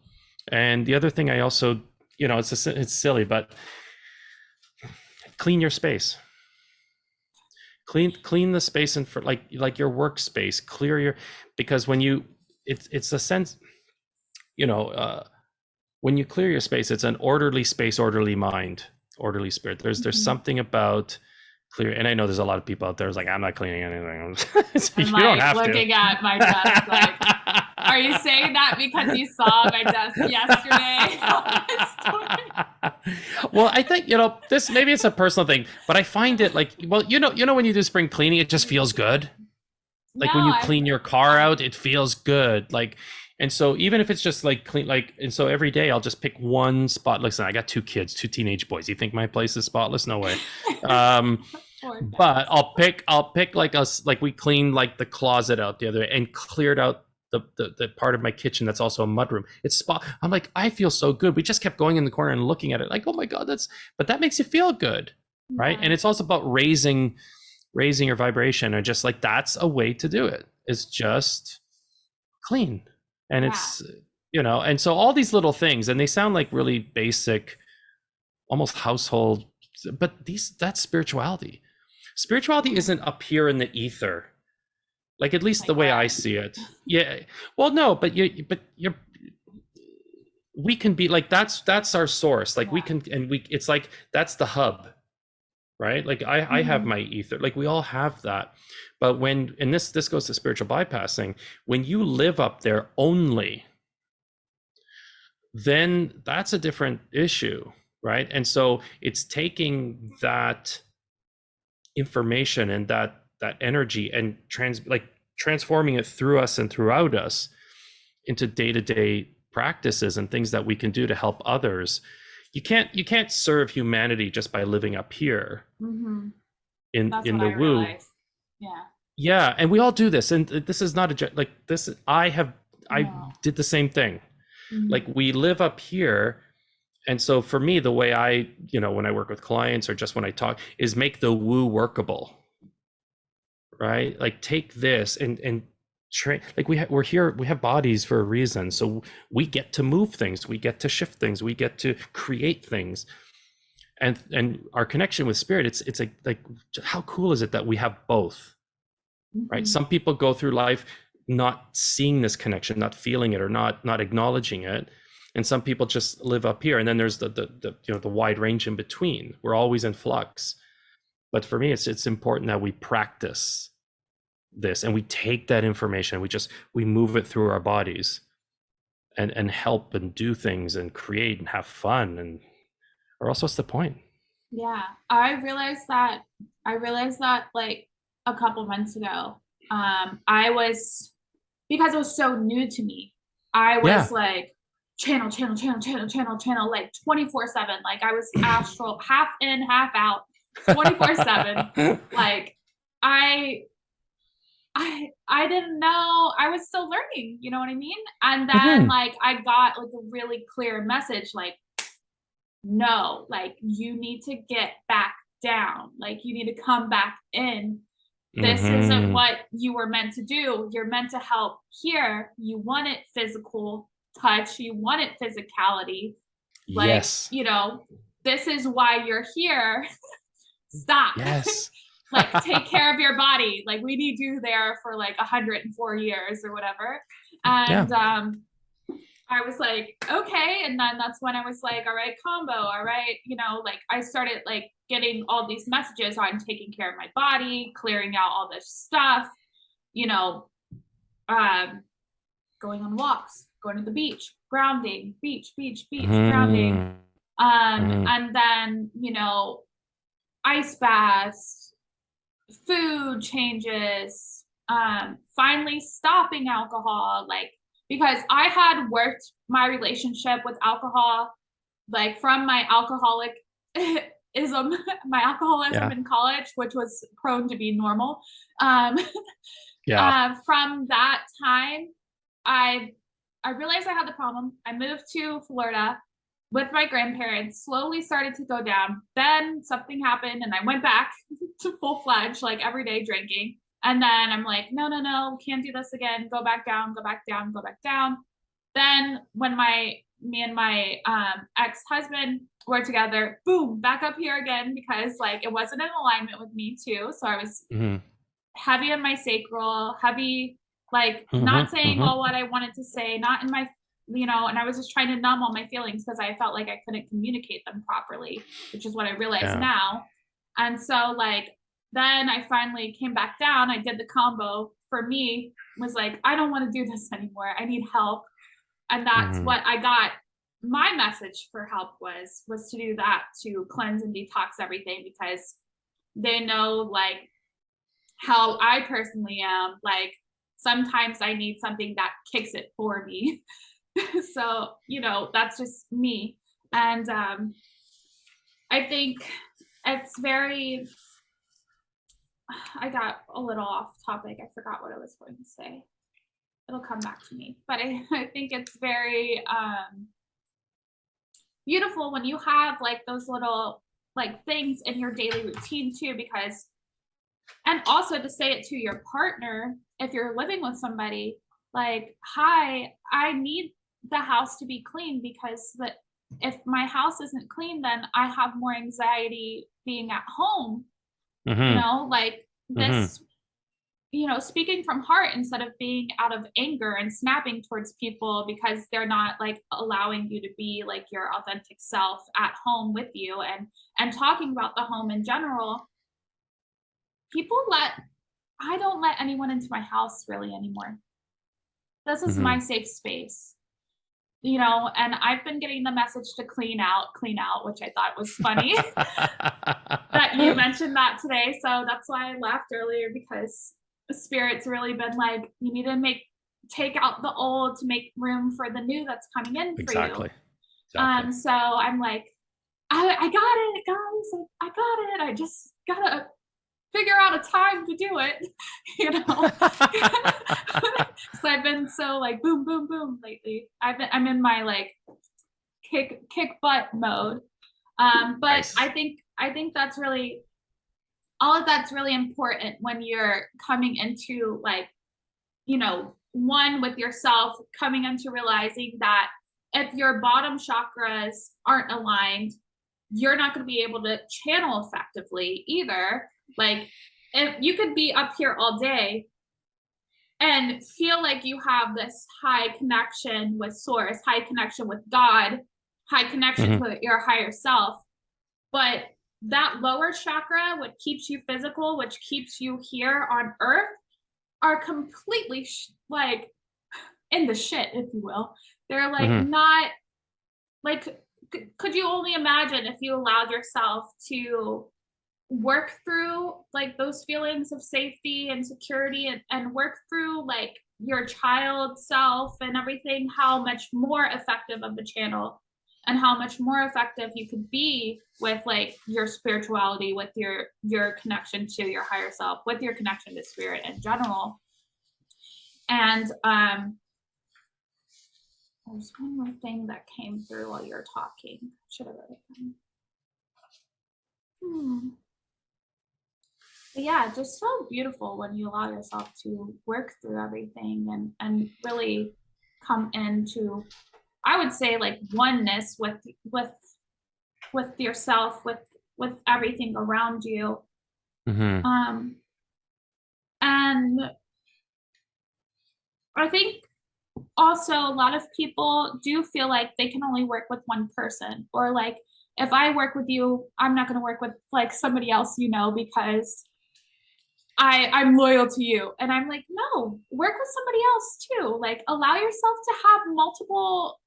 And the other thing I also, it's silly, but clean your space. Clean the space, and for like your workspace, clear your, because when you, it's a sense, when you clear your space, it's an orderly space, orderly mind, orderly spirit. There's something about clear, and I know there's a lot of people out there who's like, I'm not cleaning anything. So you don't have looking at my desk like, are you saying that because you saw my desk yesterday? Well, I think, this, maybe it's a personal thing, but I find it like, well, when you do spring cleaning, it just feels good. Like, when you clean your car out, it feels good. Like, and so even if it's just like clean, like, and so every day I'll just pick one spot. Listen, I got 2 kids, 2 teenage boys. You think my place is spotless? No way. But I'll pick like we cleaned like the closet out the other day and cleared out the part of my kitchen that's also a mudroom. I'm like, I feel so good. We just kept going in the corner and looking at it like, oh my God, but that makes you feel good, right? And it's also about raising your vibration, or just like, that's a way to do it, is just clean. And it's, and so all these little things, and they sound like really basic, almost household, but that's spirituality. Spirituality isn't up here in the ether, like, at least the way I see it. Yeah. Well, no, but we can be like, that's our source. Like, we can, and it's like, that's the hub, right? Like, I have my ether, like, we all have that. But and this goes to spiritual bypassing, when you live up there only, then that's a different issue, right? And so it's taking that information and that energy and transforming it through us and throughout us into day-to-day practices and things that we can do to help others. You can't serve humanity just by living up here in the woo. Yeah, and we all do this, and this is not like this. I did the same thing. Like, we live up here, and so for me, the way I, when I work with clients or just when I talk, is make the woo workable, right? Like, take this and train. Like, we're here, we have bodies for a reason, so we get to move things, we get to shift things, we get to create things, and our connection with spirit. It's like how cool is it that we have both, right? Some people go through life not seeing this connection, not feeling it, or not acknowledging it. And some people just live up here. And then there's the wide range in between. We're always in flux. But for me, it's important that we practice this, and we take that information, we move it through our bodies and help and do things and create and have fun, or else what's the point? Yeah. I realized that like a couple months ago. Because it was so new to me, I was like channel, like 24/7. Like, I was astral, half in, half out, 24/7. Like, I didn't know, I was still learning, you know what I mean? And then like, I got like a really clear message, like, no, like, you need to get back down. Like, you need to come back in. This isn't what you were meant to do. You're meant to help here. You wanted physical touch. You wanted physicality. Like, yes. This is why you're here. Stop. Yes. Like, take care of your body. Like, we need you there for like 104 years or whatever. And I was like, okay. And then that's when I was like, all right, combo, all right. Like I started like getting all these messages on taking care of my body, clearing out all this stuff, you know, um, going on walks, going to the beach, grounding, beach, beach, beach, grounding. Mm, mm, And then, ice baths, food changes, finally stopping alcohol, like because I had worked my relationship with alcohol, like from my alcoholic ism, my alcoholism yeah. in college, which was prone to be normal. Um, Yeah. from that time, I I realized I had the problem. I moved to Florida with my grandparents, slowly started to go down. Then something happened and I went back to full fledged, like everyday drinking. And then I'm like, no, no, no, can't do this again. Go back down, go back down, go back down. Then when me and my ex-husband were together, boom, back up here again because like it wasn't in alignment with me too. So I was Hmm. heavy on my sacral, heavy, like Hmm. not saying Hmm. all what I wanted to say, not in my, and I was just trying to numb all my feelings because I felt like I couldn't communicate them properly, which is what I realize Yeah. now. And so, like, then I finally came back down. I did the combo for me, was like, I don't want to do this anymore. I need help. And that's Hmm. what I got. My message for help was to do that, to cleanse and detox everything because they know like how I personally am. Like sometimes I need something that kicks it for me. So, that's just me. And I think it's very, I got a little off topic. I forgot what I was going to say. It'll come back to me. But I think it's very beautiful when you have like those little like things in your daily routine too, because and also to say it to your partner if you're living with somebody like, hi, I need the house to be clean because if my house isn't clean, then I have more anxiety being at home, Hmm. like Hmm. this, speaking from heart instead of being out of anger and snapping towards people because they're not like allowing you to be like your authentic self at home with you, and talking about the home in general. People let I don't let anyone into my house really anymore. This is Hmm. my safe space, and I've been getting the message to clean out, which I thought was funny that you mentioned that today. So that's why I laughed earlier because the spirit's really been like, you need to take out the old to make room for the new that's coming in for you. Exactly. Exactly. So I'm like, I got it, guys. I got it. I just gotta figure out a time to do it, So I've been so like boom, boom, boom lately. I'm in my like kick butt mode. But Nice. I think that's really all of that's really important when you're coming into like, one with yourself, coming into realizing that if your bottom chakras aren't aligned, you're not going to be able to channel effectively either. Like, if you could be up here all day and feel like you have this high connection with source, high connection with God, high connection Hmm. to your higher self, but that lower chakra, what keeps you physical, which keeps you here on earth, are completely like in the shit, if you will. They're like Hmm. not like, could you only imagine if you allowed yourself to work through like those feelings of safety and security, and work through like your child self and everything, how much more effective of the channel and how much more effective you could be with like your spirituality, with your connection to your higher self, with your connection to spirit in general. And there's one more thing that came through while you're talking. Should have wrote it down. But yeah, it just felt beautiful when you allow yourself to work through everything, and really come into, I would say, like oneness with yourself, with everything around you. Hmm. And I think also a lot of people do feel like they can only work with one person, or like if I work with you, I'm not going to work with like somebody else, you know, because I'm loyal to you. And I'm like, no, work with somebody else too. Like allow yourself to have multiple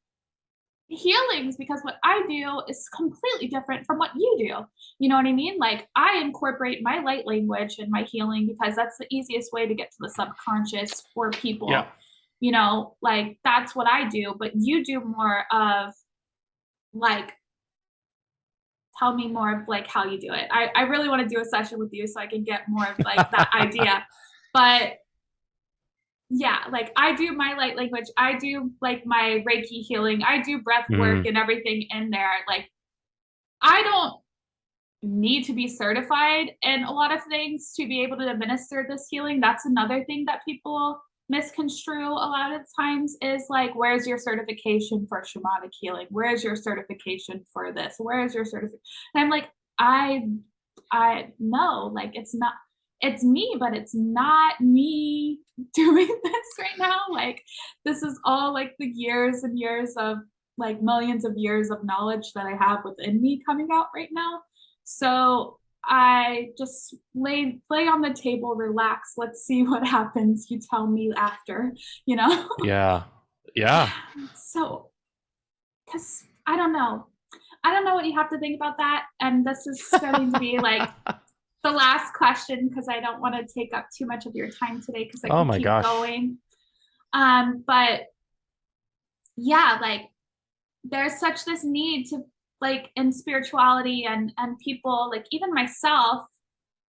healings, because what I do is completely different from what you do. You know what I mean? Like I incorporate my light language in my healing because that's the easiest way to get to the subconscious for Yeah. people. You know, like that's what I do, but you do more of like, tell me more of like how you do it. I really want to do a session with you so I can get more of like that idea. But yeah, like I do my light language, I do like my Reiki healing, I do breath work Mm, and everything in there. Like I don't need to be certified in a lot of things to be able to administer this healing. That's another thing that people misconstrue a lot of times is like, where's your certification for shamanic healing? Where's your certification for this? Where's your certification? And I'm like, I I know, like it's not, it's me, but it's not me doing this right now. Like this is all like the years and years of like millions of years of knowledge that I have within me coming out right now. So I just lay on the table, relax. Let's see what happens. You tell me after, you know? yeah. Yeah. Yeah. So, because I don't know. I don't know what you have to think about that. And this is going to be like the last question because I don't want to take up too much of your time today because I Oh could my keep gosh. going. But yeah, like there's such this need to like in spirituality and people like even myself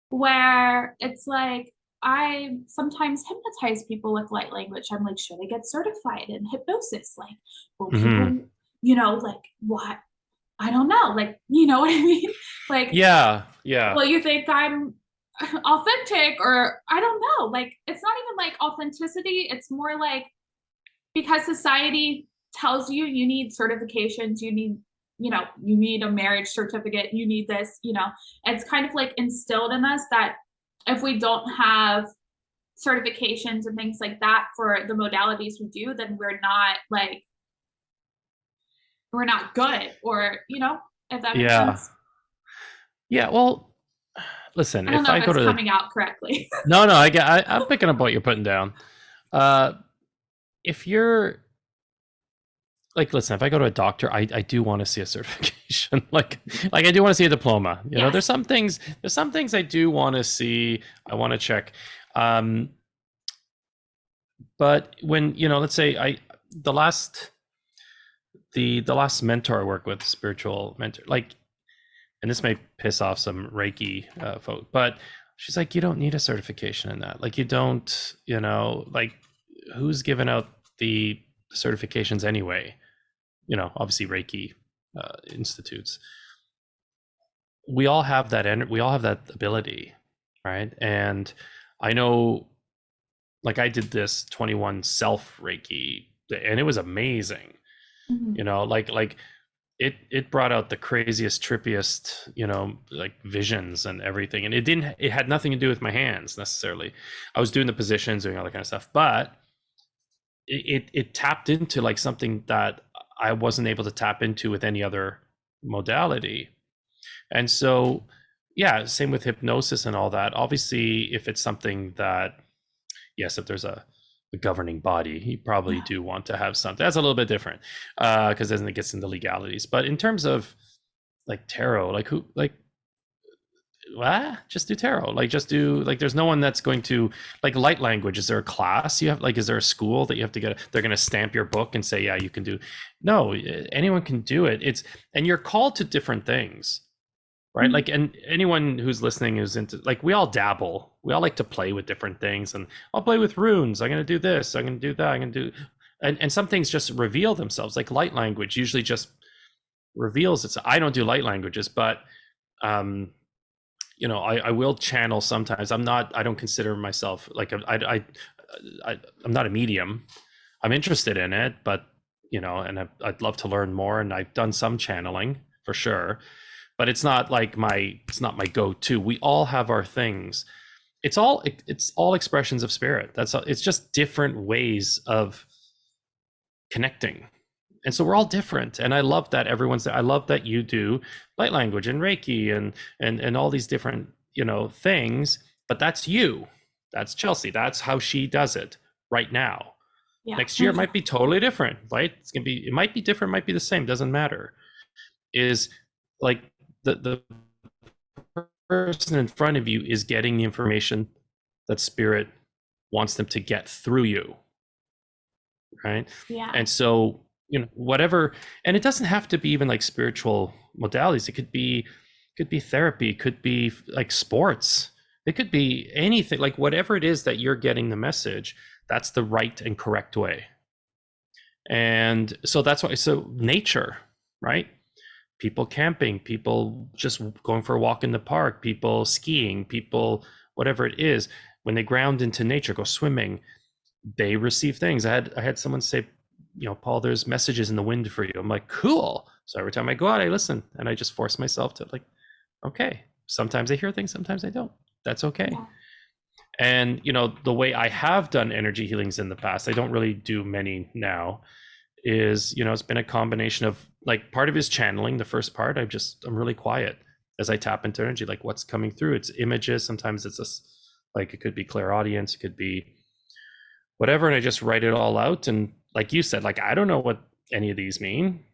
where it's like I sometimes hypnotize people with light language. I'm like, should I get certified in hypnosis? Like, will Hmm. people, you know, like what? I don't know. Like, you know what I mean? Like, Yeah. Yeah. well, you think I'm authentic or I don't know. Like, it's not even like authenticity. It's more like because society tells you you need certifications, you need, you know, you need a marriage certificate, you need this, you know, it's kind of like instilled in us that if we don't have certifications and things like that for the modalities we do, then we're not like, we're not good or, you know, if that makes Yeah. sense. Yeah. Well, listen, I don't if know I if go it's to the coming out correctly. no, no, I'm picking up what you're putting down. Uh, if you're like, listen, if I go to a doctor, I do want to see a certification. Like I do want to see a diploma. You know, Yes. there's some things I do want to see. I want to check. Um, but when, you know, let's say the last, the last mentor I worked with, spiritual mentor, like, and this may piss off some Reiki folk, but she's like, you don't need a certification in that. Like, you don't, you know, like, who's giving out the certifications anyway? You know, obviously Reiki institutes. We all have that we all have that ability, right? And I know, like, I did this 21 self Reiki, and it was amazing. You Mhm. know, like it brought out the craziest, trippiest, you know, like visions and everything. And it had nothing to do with my hands necessarily. I was doing the positions, doing all that kind of stuff, but it tapped into like something that I wasn't able to tap into with any other modality. And so, yeah, same with hypnosis and all that. Obviously, if it's something that, yes, if there's a governing body, you probably Yeah. do want to have something. That's a little bit different because then it gets into legalities. But in terms of like tarot, like who, like what? Just do tarot. Like just do like. There's no one that's going to like light language. Is there a class you have? Like, is there a school that you have to get? They're going to stamp your book and say, yeah, you can do. No, anyone can do it. It's and you're called to different things, right? Mhm. Like, and anyone who's listening who's into like, we all dabble. We all like to play with different things, and I'll play with runes. I'm going to do this. I'm going to do that. I'm going to do, and some things just reveal themselves. Like light language usually just reveals itself. I don't do light languages, but um you know, I will channel sometimes. I don't consider myself like I'm not a medium. I'm interested in it, but you know, and I'd love to learn more. And I've done some channeling for sure, but it's not my go-to. We all have our things. It's all expressions of spirit. It's just different ways of connecting. And so we're all different. And I love that I love that you do light language and Reiki and all these different, things, but that's you. That's Chelsea. That's how she does it right now. Yeah. Next year it might be totally different, right? It might be different, might be the same, doesn't matter. Is like the person in front of you is getting the information that spirit wants them to get through you, right? Yeah. And so, whatever, and it doesn't have to be even like spiritual modalities. It could be therapy, could be like sports, it could be anything, like whatever it is that you're getting the message, that's the right and correct way. And so that's why, so nature, right? People camping, people just going for a walk in the park, people skiing, people, whatever it is, when they ground into nature, go swimming, they receive things. I had someone say, Paul, there's messages in the wind for you. I'm like, cool. So every time I go out, I listen, and I just force myself to, like, okay, sometimes I hear things, sometimes I don't. That's okay. Yeah. And, the way I have done energy healings in the past, I don't really do many now, is, it's been a combination of, like, part of it is channeling. The first part, I'm really quiet as I tap into energy, like what's coming through. It's images. Sometimes it's just like, it could be clairaudience, it could be whatever. And I just write it all out. And like you said, like, I don't know what any of these mean,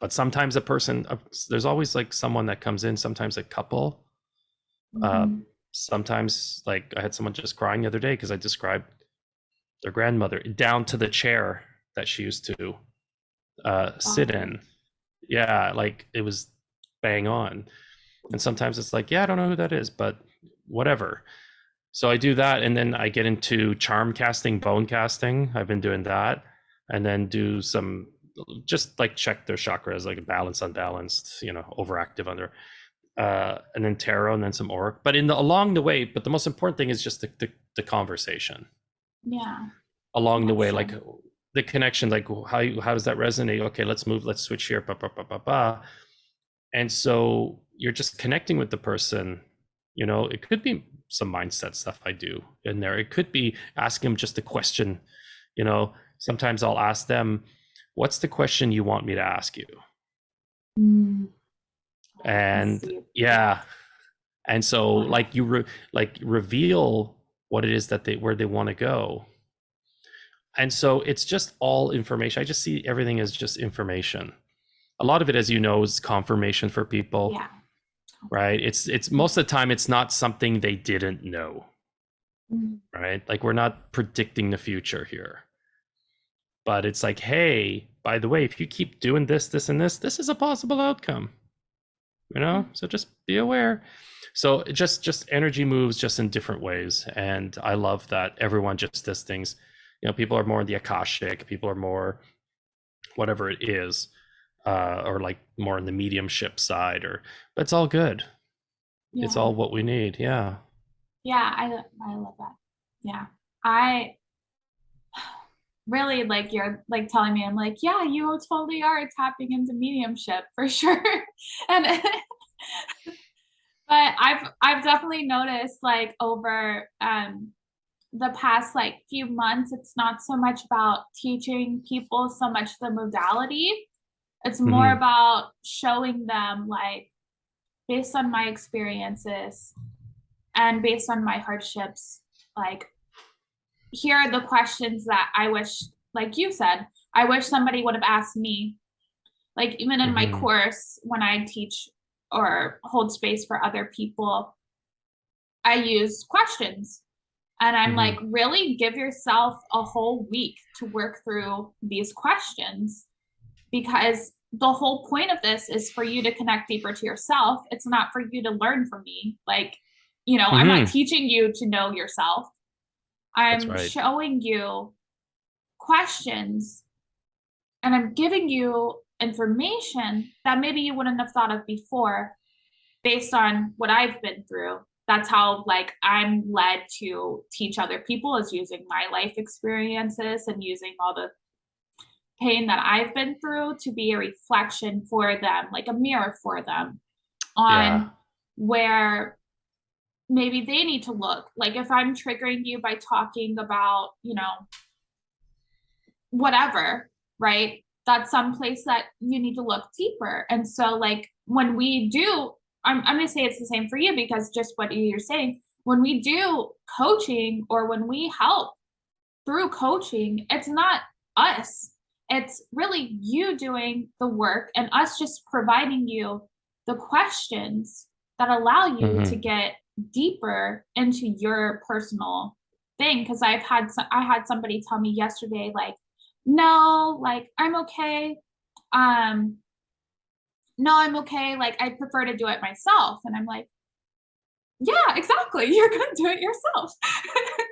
but sometimes there's always like someone that comes in, sometimes a couple. Sometimes, like, I had someone just crying the other day because I described their grandmother down to the chair that she used to sit in. Yeah, like, it was bang on. And sometimes it's like, yeah, I don't know who that is, but whatever. So I do that, and then I get into charm casting, bone casting. I've been doing that, and then do some, just like check their chakras, like balanced, unbalanced, overactive, under, and then tarot, and then some auric. But along the way, but the most important thing is just the conversation. Yeah. Along the way, like the connection, like how does that resonate? Okay, let's switch here, and so you're just connecting with the person. It could be some mindset stuff I do in there. It could be asking them just a question. Sometimes I'll ask them, what's the question you want me to ask you? And yeah. And so, like, you reveal what it is that where they want to go. And so it's just all information. I just see everything as just information. A lot of it, as you know, is confirmation for people. Yeah. Right? It's most of the time, it's not something they didn't know. Right? Like, we're not predicting the future here. But it's like, hey, by the way, if you keep doing this, this, and this is a possible outcome. So just be aware. So just energy moves just in different ways. And I love that everyone just does things. People are more in the Akashic, people are more whatever it is, or like more in the mediumship side, but it's all good. Yeah. It's all what we need. Yeah. Yeah, I love that. Yeah. I really, like, you're like telling me, I'm like, yeah, you totally are tapping into mediumship for sure. And but I've definitely noticed, like, over the past, like, few months, it's not so much about teaching people so much the modality. It's more about showing them, like, based on my experiences and based on my hardships, like, here are the questions that I wish, like you said, I wish somebody would have asked me. Like, even in my course, when I teach or hold space for other people, I use questions. And I'm like, really give yourself a whole week to work through these questions, because the whole point of this is for you to connect deeper to yourself. It's not for you to learn from me. Like, I'm not teaching you to know yourself. I'm showing you questions, and I'm giving you information that maybe you wouldn't have thought of before based on what I've been through. That's how, like, I'm led to teach other people, is using my life experiences and using all the pain that I've been through to be a reflection for them, like a mirror for them on where maybe they need to look. Like, if I'm triggering you by talking about, whatever, right? That's some place that you need to look deeper. And so like when we do, I'm going to say it's the same for you, because just what you're saying, when we do coaching or when we help through coaching, it's not us. It's really you doing the work and us just providing you the questions that allow you to get deeper into your personal thing. Because I had somebody tell me yesterday, like, no, like I'm okay. No, I'm okay. Like I prefer to do it myself. And I'm like, yeah, exactly. You're gonna do it yourself.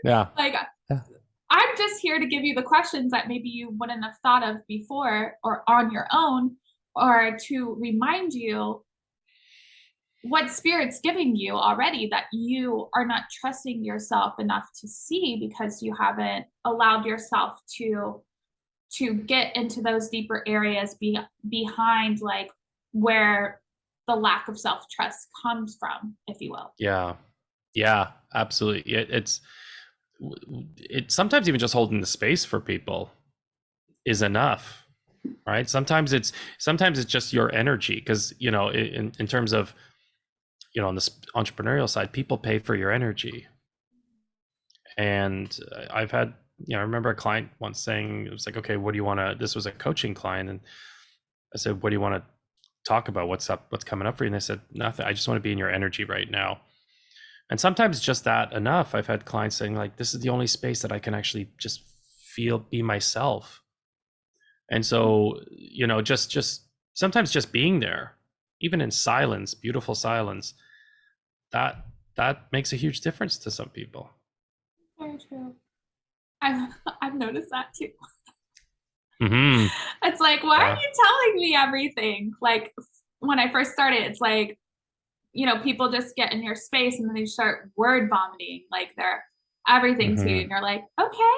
Yeah. Like Yeah. I'm just here to give you the questions that maybe you wouldn't have thought of before or on your own, or to remind you what spirit's giving you already that you are not trusting yourself enough to see, because you haven't allowed yourself to get into those deeper areas behind like where the lack of self-trust comes from, if you will. Yeah. Yeah, absolutely. It sometimes even just holding the space for people is enough, right? Sometimes it's just your energy, because in terms of on this entrepreneurial side, people pay for your energy. And I've had I remember a client once saying, it was like, okay, what do you want to, this was a coaching client, and I said, what do you want to talk about? What's coming up for you? And they said, nothing, I just want to be in your energy right now. And sometimes just that enough. I've had clients saying like, this is the only space that I can actually just be myself. And so, just sometimes just being there, even in silence, beautiful silence, that makes a huge difference to some people. Very true. I've noticed that too. Mm-hmm. It's like, why are you telling me everything? Like when I first started, it's like, people just get in your space and then they start word vomiting like they're everything to you. And you're like, okay,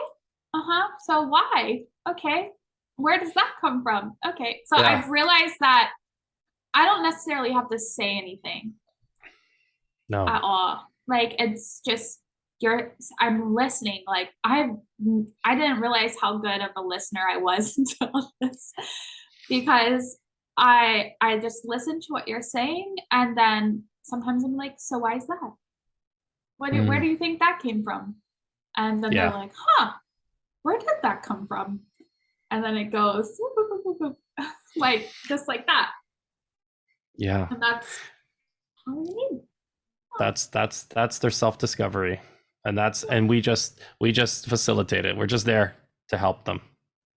so why? Okay, where does that come from? Okay, so I've realized that I don't necessarily have to say anything at all. Like it's just I'm listening. Like I didn't realize how good of a listener I was until this, because I just listen to what you're saying, and then sometimes I'm like, so why is that? Where do you think that came from? And then they're like, huh, where did that come from? And then it goes like just like that. Yeah. And that's how we need. That's their self-discovery. And we just facilitate it. We're just there to help them.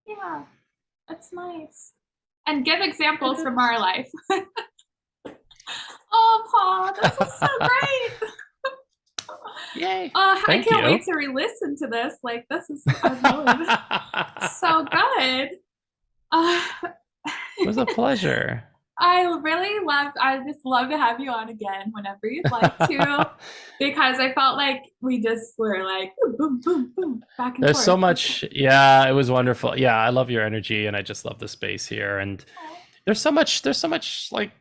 Yeah, that's nice. And give examples from our life. Oh, Paul, this is so great. Yay. I can't wait to re-listen to this. Like this is so good. It was a pleasure. I just love to have you on again whenever you'd like to, because I felt like we just were like boom, boom, boom, boom, back and forth. There's so much. Yeah, it was wonderful. Yeah, I love your energy, and I just love the space here. And there's so much like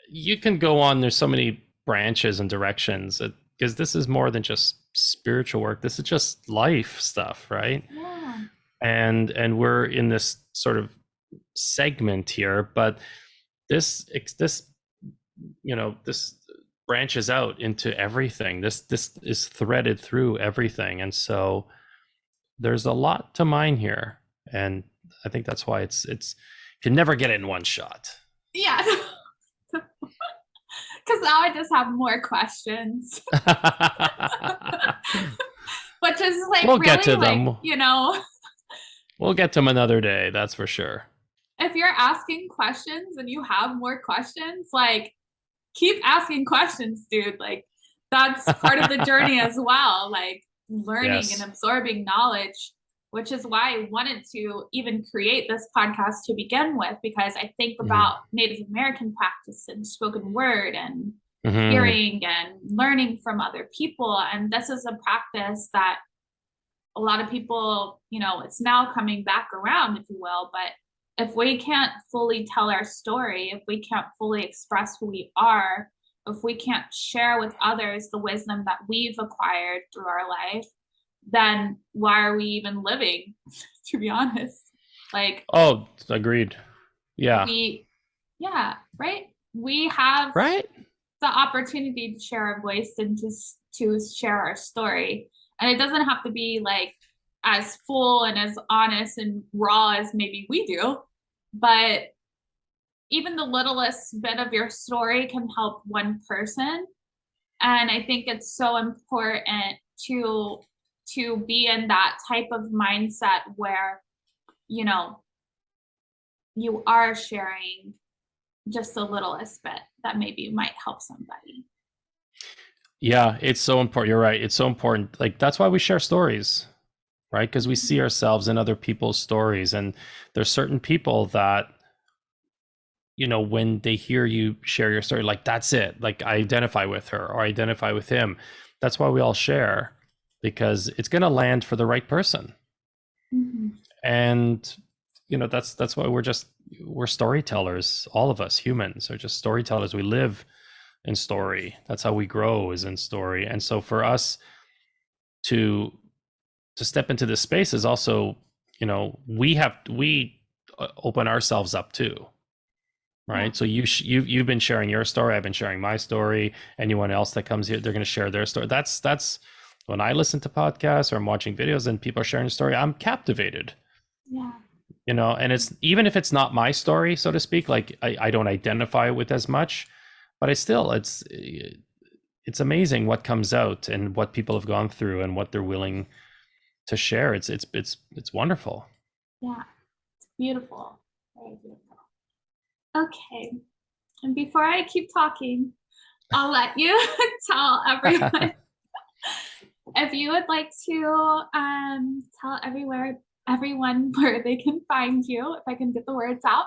you can go on. There's so many branches and directions, because this is more than just spiritual work. This is just life stuff, right? Yeah. And we're in this sort of segment here, but this branches out into everything. This is threaded through everything, and so there's a lot to mine here, and I think that's why it's can never get it in one shot. Yeah. Because now I just have more questions. Which is like, we'll really, get to like, them. We'll get to them another day, that's for sure. If you're asking questions and you have more questions, like keep asking questions, dude. Like that's part of the journey as well. Like learning and absorbing knowledge, which is why I wanted to even create this podcast to begin with, because I think about Native American practice and spoken word and hearing and learning from other people. And this is a practice that a lot of people, it's now coming back around, if you will. But if we can't fully tell our story, if we can't fully express who we are, if we can't share with others the wisdom that we've acquired through our life, then why are we even living, to be honest? Like Oh, agreed. Yeah. yeah, right? We have Right? the opportunity to share our voice and to share our story. And it doesn't have to be like as full and as honest and raw as maybe we do, but even the littlest bit of your story can help one person. And I think it's so important to be in that type of mindset where, you know, you are sharing just the littlest bit that maybe might help somebody. Yeah, it's so important. You're right. It's so important. Like that's why we share stories, right? Because we see ourselves in other people's stories. And there's certain people that, you know, when they hear you share your story, like that's it. Like I identify with her or I identify with him. That's why we all share, because it's gonna land for the right person. Mm-hmm. And you know, that's why we're storytellers. All of us humans are just storytellers. We live in story. That's how we grow, is in story. And so for us to step into this space is also, you know, we open ourselves up too, right? Yeah. So you've been sharing your story, I've been sharing my story. Anyone else that comes here, they're going to share their story. That's when I listen to podcasts or I'm watching videos and people are sharing a story, I'm captivated. Yeah. You know, and it's even if it's not my story, so to speak, like I don't identify with as much, but it's amazing what comes out and what people have gone through and what they're willing to share. It's wonderful. Yeah. It's beautiful. Very beautiful. Okay. And before I keep talking, I'll let you tell everyone if you would like to tell everyone where they can find you, if I can get the words out.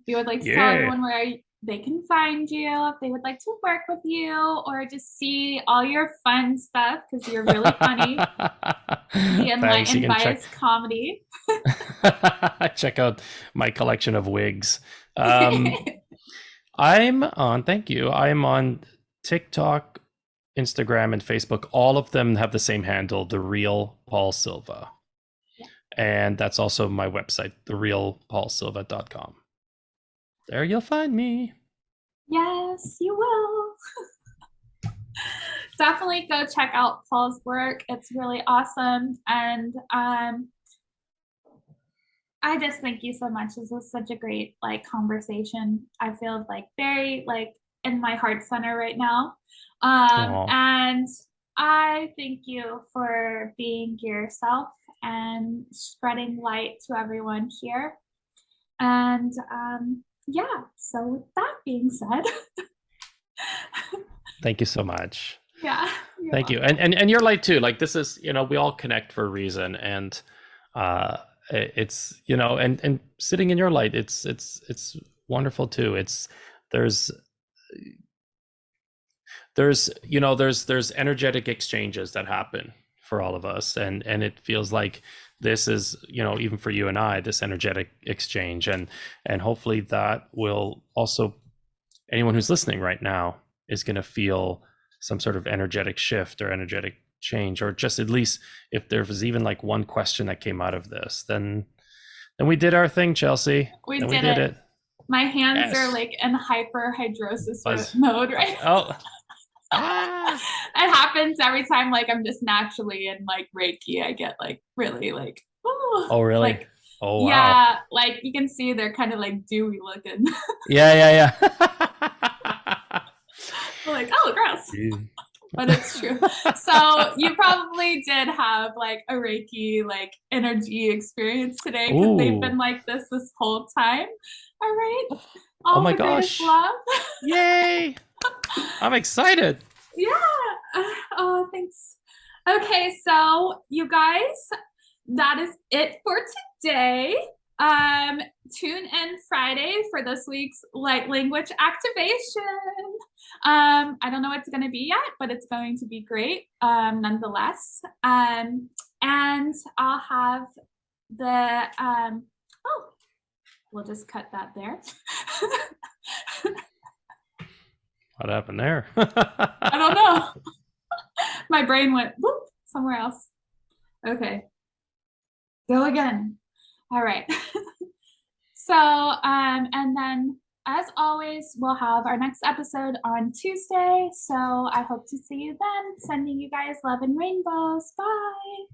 If you would like to tell Yeah. everyone where they can find you, if they would like to work with you or just see all your fun stuff, because you're really funny, the Thanks. You Enlightened can check Bias comedy. check out my collection of wigs. Thank you. I'm on TikTok, Instagram, and Facebook. All of them have the same handle, The Real Paul Silva. Yeah. And that's also my website, therealpaulsilva.com. There you'll find me. Yes, you will. Definitely go check out Paul's work. It's really awesome. And I just thank you so much. This was such a great like conversation. I feel like very like in my heart center right now. And I thank you for being yourself and spreading light to everyone here. And yeah, so with that being said, Thank you so much. yeah, Thank you. And your light too. Like this is, you know, we all connect for a reason. And it's, you know, and sitting in your light, it's wonderful too. There's you know, there's energetic exchanges that happen for all of us. And it feels like this is, you know, even for you and I, this energetic exchange. And hopefully that will also, anyone who's listening right now is going to feel some sort of energetic shift or energetic change, or just at least if there was even like one question that came out of this, then we did our thing, Chelsea. we Then did it. My hands are like in hyperhidrosis mode right now. It happens every time like I'm just naturally in like Reiki. I get like really like, oh really? Like, oh wow. Yeah, like you can see they're kind of like dewy looking. yeah. Like, oh, gross. But it's true. So you probably did have like a Reiki like energy experience today because they've been like this whole time. All right. Oh my gosh. Love. Yay. I'm excited. Yeah. Oh, thanks. Okay, so you guys, that is it for today. Tune in Friday for this week's light language activation. I don't know what it's going to be yet, but it's going to be great nonetheless. And I'll have the we'll just cut that there. What happened there? I don't know. My brain went whoop, somewhere else. Okay. Go again. All right. So, and then as always, we'll have our next episode on Tuesday. So I hope to see you then. Sending you guys love and rainbows. Bye.